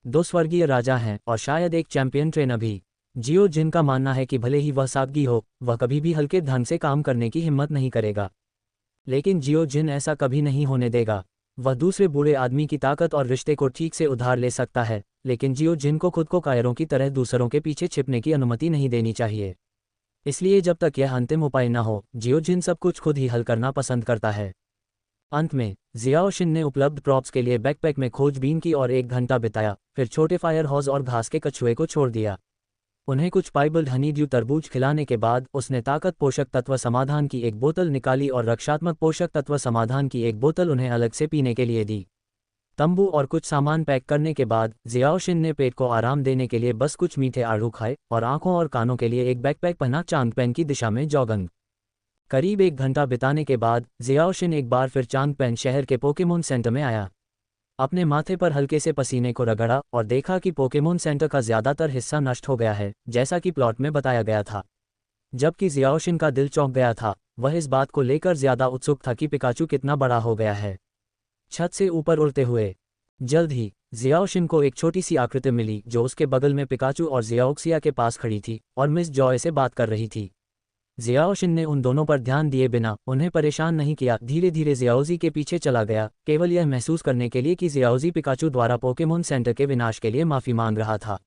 2 स्वर्गीय राजा हैं और शायद एक चैंपियन ट्रेनर भी। जियोजिन का मानना है कि भले ही वह सादगी हो, वह कभी भी हल्के ढंग से काम करने की हिम्मत नहीं करेगा। लेकिन जियोजिन ऐसा कभी नहीं होने देगा। वह दूसरे बूढ़े आदमी की ताकत और रिश्ते को ठीक से उधार ले सकता है, लेकिन जियोजिन को खुद को कायरों की तरह दूसरों के पीछे छिपने की अनुमति नहीं देनी चाहिए। इसलिए जब तक यह अंतिम उपाय न हो, जियोजिन सब कुछ खुद ही हल करना पसंद करता है। अंत में जियाओशिन ने उपलब्ध प्रॉप्स के लिए बैकपैक में खोजबीन की और 1 घंटा बिताया, फिर छोटे फायर हॉज और घास के कछुए को छोड़ दिया। उन्हें कुछ पाइबल्ड हनीड्यू तरबूज खिलाने के बाद उसने ताकत पोषक तत्व समाधान की एक बोतल निकाली और रक्षात्मक पोषक तत्व समाधान की एक बोतल उन्हें अलग से पीने के लिए दी। तंबू और कुछ सामान पैक करने के बाद जियाओशिन ने पेट को आराम देने के लिए बस कुछ मीठे आड़ू खाए और आंखों और कानों के लिए एक बैकपैक पहना चांगपेन की दिशा में जॉगिंग। करीब 1 घंटा बिताने के बाद जियाओशिन एक बार फिर चांगपेन शहर के पोकेमोन सेंटर में आया। अपने माथे पर हल्के से पसीने को रगड़ा और देखा कि पोकेमोन सेंटर का ज्यादातर हिस्सा नष्ट हो गया है, जैसा कि प्लॉट में बताया गया था। जबकि जियाओशिन का दिल चौंक गया था, वह इस बात को लेकर ज्यादा उत्सुक था कि पिकाचू कितना बड़ा हो गया है। छत से ऊपर उड़ते हुए जल्द ही जियाओशिन को एक छोटी सी आकृति मिली जो उसके बगल में पिकाचू और जियाओक्सिया के पास खड़ी थी और मिस जॉय से बात कर रही थी। जियाओशिन ने उन दोनों पर ध्यान दिए बिना उन्हें परेशान नहीं किया, धीरे धीरे जियाओजी के पीछे चला गया, केवल यह महसूस करने के लिए कि जियाओजी पिकाचू द्वारा पोकेमोन सेंटर के विनाश के लिए माफी मांग रहा था।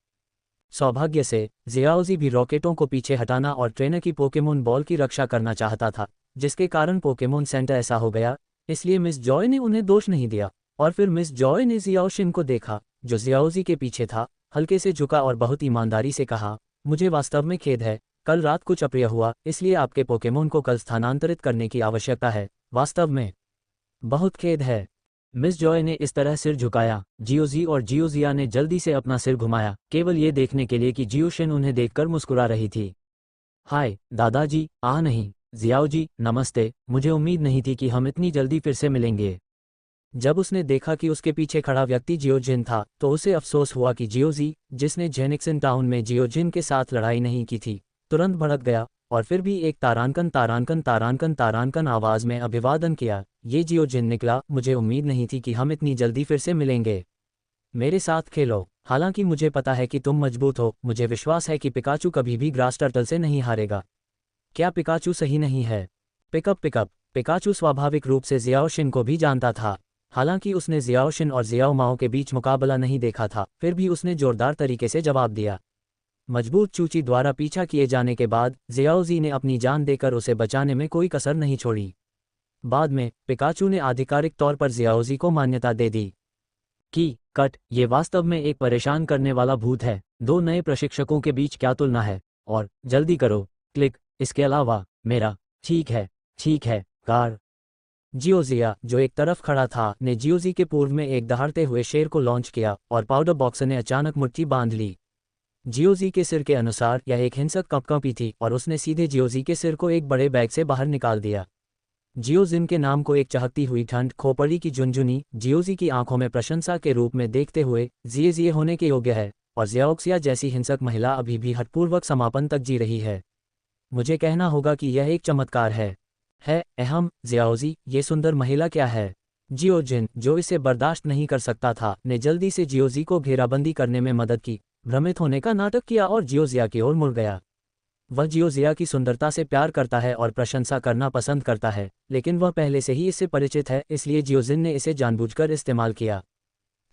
सौभाग्य से जियाओजी भी रॉकेटों को पीछे हटाना और ट्रेनर की पोकेमोन बॉल की रक्षा करना चाहता था, जिसके कारण पोकेमोन सेंटर ऐसा हो गया। इसलिए मिस जॉय ने उन्हें दोष नहीं दिया। और फिर मिस जॉय ने जियाओशिन को देखा जो जियाओजी के पीछे था, हल्के से झुका और बहुत ईमानदारी से कहा, मुझे वास्तव में खेद है, कल रात कुछ अप्रिय हुआ, इसलिए आपके पोकेमोन को कल स्थानांतरित करने की आवश्यकता है। वास्तव में बहुत खेद है। मिस जॉय ने इस तरह सिर झुकाया। जियोजी और जियोजिया ने जल्दी से अपना सिर घुमाया, केवल ये देखने के लिए कि जियोशिन उन्हें देखकर मुस्कुरा रही थी। हाय दादाजी, नहीं जियाओजी, नमस्ते, मुझे उम्मीद नहीं थी कि हम इतनी जल्दी फिर से मिलेंगे। जब उसने देखा कि उसके पीछे खड़ा व्यक्ति जियोजिन था, तो उसे अफसोस हुआ कि जियोजी, जिसने जेनिक्सन टाउन में जियोजिन के साथ लड़ाई नहीं की थी, तुरंत भड़क गया और फिर भी एक तारांकन तारांकन तारांकन तारांकन आवाज में अभिवादन किया। ये जियोजिन निकला, मुझे उम्मीद नहीं थी कि हम इतनी जल्दी फिर से मिलेंगे। मेरे साथ खेलो। हालांकि मुझे पता है कि तुम मजबूत हो, मुझे विश्वास है कि पिकाचू कभी भी ग्रास टर्टल से नहीं हारेगा। क्या पिकाचू सही नहीं है? Pickup pickup. पिकाचू स्वाभाविक रूप से जियाओशिन को भी जानता था। हालांकि उसने जियाओशिन और जियाओ माओ के बीच मुकाबला नहीं देखा था, फिर भी उसने जोरदार तरीके से जवाब दिया। मजबूत चूची द्वारा पीछा किए जाने के बाद जियाओजी ने अपनी जान देकर उसे बचाने में कोई कसर नहीं छोड़ी। बाद में पिकाचू ने आधिकारिक तौर पर जियाओजी को मान्यता दे दी कि कट, ये वास्तव में एक परेशान करने वाला भूत है। 2 नए प्रशिक्षकों के बीच क्या तुलना है? और जल्दी करो, क्लिक। इसके अलावा मेरा ठीक है कार। जियोजिया, जो एक तरफ खड़ा था, ने जियोजी के पूर्व में एक दहाड़ते हुए शेर को लॉन्च किया और पाउडर बॉक्स ने अचानक मुट्ठी बांध ली। जियोजी के सिर के अनुसार यह एक हिंसक कंपकंपी थी और उसने सीधे जियोजी के सिर को एक बड़े बैग से बाहर निकाल दिया। जियोजिन के नाम को एक चहकती हुई ठंड खोपड़ी की झुनझुनी जियोजी की आंखों में प्रशंसा के रूप में देखते हुए जिये होने के योग्य है, और जियाओक्सिया जैसी हिंसक महिला अभी भी हठपूर्वक समापन तक जी रही है। मुझे कहना होगा कि यह एक चमत्कार है। अहम जियाओजी, ये सुंदर महिला क्या है? जियोजिन, जो इसे बर्दाश्त नहीं कर सकता था, ने जल्दी से जियोजी को घेराबंदी करने में मदद की, भ्रमित होने का नाटक किया और जियोजिया की ओर मुड़ गया। वह जियोजिया की सुंदरता से प्यार करता है और प्रशंसा करना पसंद करता है, लेकिन वह पहले से ही इससे परिचित है, इसलिए जियोजिन ने इसे जानबूझकर इस्तेमाल किया।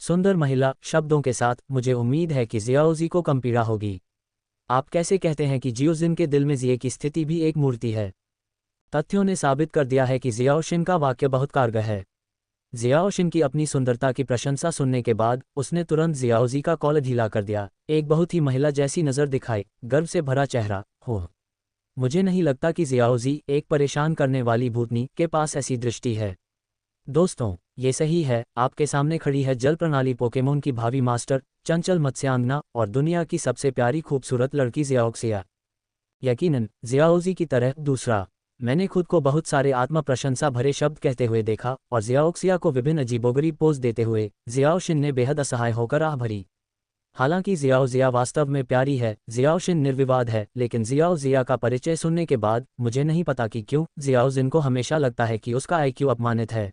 सुंदर महिला शब्दों के साथ, मुझे उम्मीद है कि जियाओजी को कम पीड़ा होगी। आप कैसे कहते हैं कि जियोजिन के दिल में जिये की स्थिति भी एक मूर्ति है? तथ्यों ने साबित कर दिया है कि जियाओशिन का वाक्य बहुत कारगर है। जियाओशिन की अपनी सुंदरता की प्रशंसा सुनने के बाद उसने तुरंत जियाओजी का कॉलर ढीला कर दिया। एक बहुत ही महिला जैसी नज़र दिखाई, गर्व से भरा चेहरा। हो, मुझे नहीं लगता कि जियाओजी, एक परेशान करने वाली भूतनी, के पास ऐसी दृष्टि है। दोस्तों, ये सही है, आपके सामने खड़ी है जल प्रणाली पोकेमोन की भावी मास्टर, चंचल मत्स्यांगना और दुनिया की सबसे प्यारी खूबसूरत लड़की जियाओक्सिया। यकीनन जियाओजी की तरह दूसरा। मैंने खुद को बहुत सारे आत्म प्रशंसा भरे शब्द कहते हुए देखा और जियाओक्सिया को विभिन्न अजीबोगरीब पोज देते हुए जियाओशिन ने बेहद असहाय होकर आह भरी। हालांकि जियाओजिया वास्तव में प्यारी है, जियाओशिन निर्विवाद है, लेकिन जियाओजिया का परिचय सुनने के बाद मुझे नहीं पता कि क्यों जियाओजिन को हमेशा लगता है कि उसका आईक्यू अपमानित है।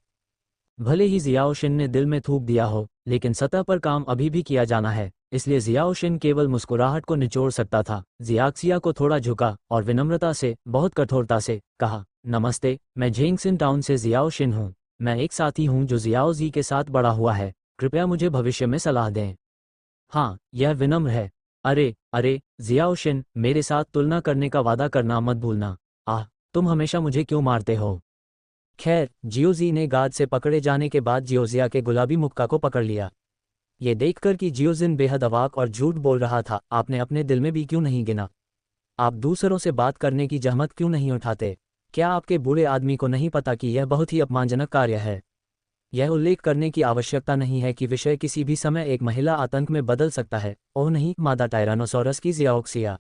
भले ही जियाओशिन ने दिल में थूक दिया हो, लेकिन सतह पर काम अभी भी किया जाना है, इसलिए जियाओशिन केवल मुस्कुराहट को निचोड़ सकता था। जियाक्सिया को थोड़ा झुका और विनम्रता से, बहुत कठोरता से कहा, नमस्ते, मैं जेंगसन टाउन से जियाओशिन हूँ। मैं एक साथी हूँ जो जियाओजी के साथ बड़ा हुआ है। कृपया मुझे भविष्य में सलाह दें। हाँ, यह विनम्र है। अरे अरे जियाओशिन, मेरे साथ तुलना करने का वादा करना मत भूलना। आह, तुम हमेशा मुझे क्यों मारते हो। खैर, जियोजी ने गार्ड से पकड़े जाने के बाद जियोजिया के गुलाबी मुक्का को पकड़ लिया। ये देखकर कि जियोजिन बेहद अवाक और झूठ बोल रहा था, आपने अपने दिल में भी क्यों नहीं गिना? आप दूसरों से बात करने की जहमत क्यों नहीं उठाते? क्या आपके बूढ़े आदमी को नहीं पता कि यह बहुत ही अपमानजनक कार्य है? यह उल्लेख करने की आवश्यकता नहीं है कि विषय किसी भी समय एक महिला आतंक में बदल सकता है। ओह नहीं, मादा टायरानोसॉरस की जियाओक्सिया।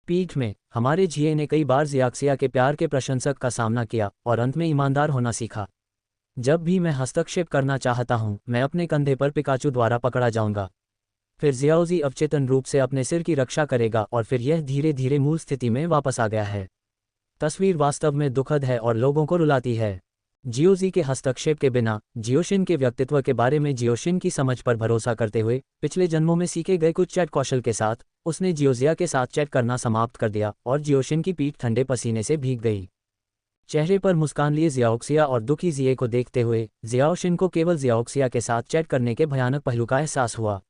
पीठ में हमारे जिये ने कई बार जियाक्सिया के प्यार के प्रशंसक का सामना किया और अंत में ईमानदार होना सीखा। जब भी मैं हस्तक्षेप करना चाहता हूं, मैं अपने कंधे पर पिकाचू द्वारा पकड़ा जाऊंगा। फिर जियाओजी अवचेतन रूप से अपने सिर की रक्षा करेगा और फिर यह धीरे धीरे मूल स्थिति में वापस आ गया है। तस्वीर वास्तव में दुखद है और लोगों को रुलाती है। जियोजी के हस्तक्षेप के बिना जियोशिन के व्यक्तित्व के बारे में जियोशिन की समझ पर भरोसा करते हुए पिछले जन्मों में सीखे गए कुछ चैट कौशल के साथ उसने जियोजिया के साथ चैट करना समाप्त कर दिया और जियोशिन की पीठ ठंडे पसीने से भीग गई। चेहरे पर मुस्कान लिए जियाओक्सिया और दुखी जिये को देखते हुए जियाओशिन को केवल जियाओक्सिया के साथ चैट करने के भयानक पहलू का एहसास हुआ।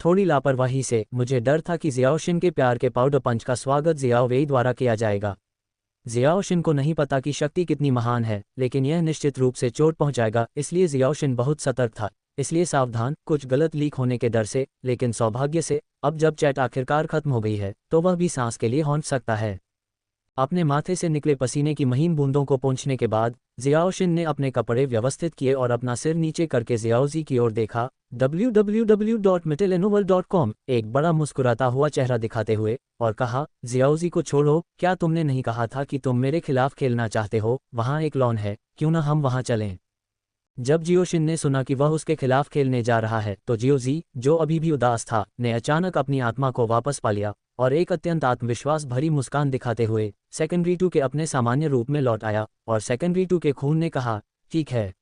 थोड़ी लापरवाही से मुझे डर था कि जियाओशिन के प्यार के पाउडर पंच का स्वागत जियाओ वेई द्वारा किया जाएगा। जियाओशिन को नहीं पता कि शक्ति कितनी महान है, लेकिन यह निश्चित रूप से चोट पहुंचाएगा, इसलिए जियाओशिन बहुत सतर्क था, इसलिए सावधान, कुछ गलत लीक होने के डर से। लेकिन सौभाग्य से अब जब चैट आखिरकार खत्म हो गई है तो वह भी सांस के लिए हौंक सकता है। अपने माथे से निकले पसीने की महीन बूंदों को पोंछने के बाद जियाओशिन ने अपने कपड़े व्यवस्थित किए और अपना सिर नीचे करके जियाओजी की ओर देखा। www.metalenovel.com एक बड़ा मुस्कुराता हुआ चेहरा दिखाते हुए और कहा, जियाओजी को छोड़ो, क्या तुमने नहीं कहा था कि तुम मेरे खिलाफ खेलना चाहते हो? वहाँ एक लॉन है, क्यों ना हम वहाँ चलें? जब जियोशिन ने सुना कि वह उसके खिलाफ खेलने जा रहा है तो जियोजी, जो अभी भी उदास था, ने अचानक अपनी आत्मा को वापस पा लिया और एक अत्यंत आत्मविश्वास भरी मुस्कान दिखाते हुए सेकेंडरी 2 के अपने सामान्य रूप में लौट आया। और सेकेंडरी 2 के खून ने कहा, ठीक है,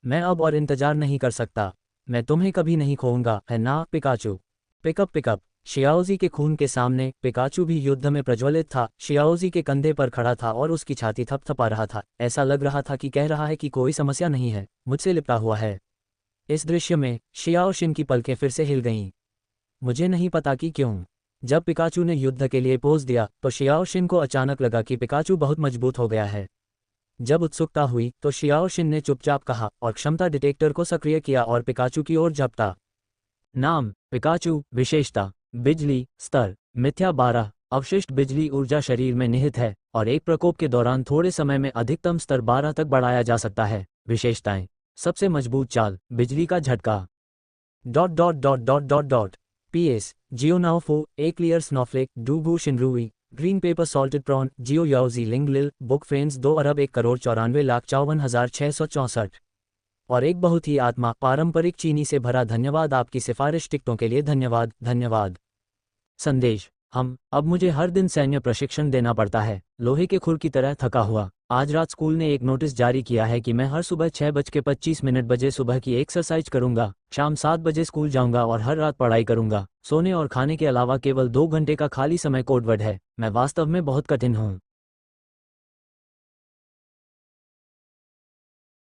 मैं अब और इंतजार नहीं कर सकता, मैं तुम्हें कभी नहीं खोऊंगा, है ना पिकाचू? Pickup pickup. शियाओजी के खून के सामने पिकाचू भी युद्ध में प्रज्वलित था। शियाओजी के कंधे पर खड़ा था और उसकी छाती थपथपा रहा था, ऐसा लग रहा था कि कह रहा है कि कोई समस्या नहीं है, मुझसे लिपटा हुआ है। इस दृश्य में शियाओशिन की पलकें फिर से हिल गईं। मुझे नहीं पता कि क्यों। जब पिकाचू ने युद्ध के लिए पोज दिया तो शियाओशिन को अचानक लगा कि पिकाचू बहुत मजबूत हो गया है। जब उत्सुकता हुई तो शियाओशिन ने चुपचाप कहा और क्षमता डिटेक्टर को सक्रिय किया और पिकाचू की ओर झपटा। नाम पिकाचू। विशेषता बिजली स्तर मिथ्या 12। अवशिष्ट बिजली ऊर्जा शरीर में निहित है और एक प्रकोप के दौरान थोड़े समय में अधिकतम स्तर 12 तक बढ़ाया जा सकता है। विशेषताएं, सबसे मजबूत चाल बिजली का झटका। PS जियोनाओफो, ए क्लियर स्नोफ्लेक, डूबू शिनरूई, ग्रीन पेपर सॉल्टेड प्रॉन, जियो याओजी लिंगलिल, बुक फ्रेंड्स 2 अरब 1 करोड़ 94 लाख 54,664। और एक बहुत ही आत्मा पारंपरिक चीनी से भरा धन्यवाद। आपकी सिफारिश टिकटों के लिए धन्यवाद धन्यवाद। संदेश, अब मुझे हर दिन सैन्य प्रशिक्षण देना पड़ता है, लोहे के खुर की तरह थका हुआ। आज रात स्कूल ने एक नोटिस जारी किया है कि मैं हर सुबह 6:25 बजे सुबह की एक्सरसाइज करूंगा, शाम 7 बजे स्कूल जाऊंगा और हर रात पढ़ाई करूंगा। सोने और खाने के अलावा केवल 2 घंटे का खाली समय कोडवर्ड है। मैं वास्तव में बहुत कठिन हूँ।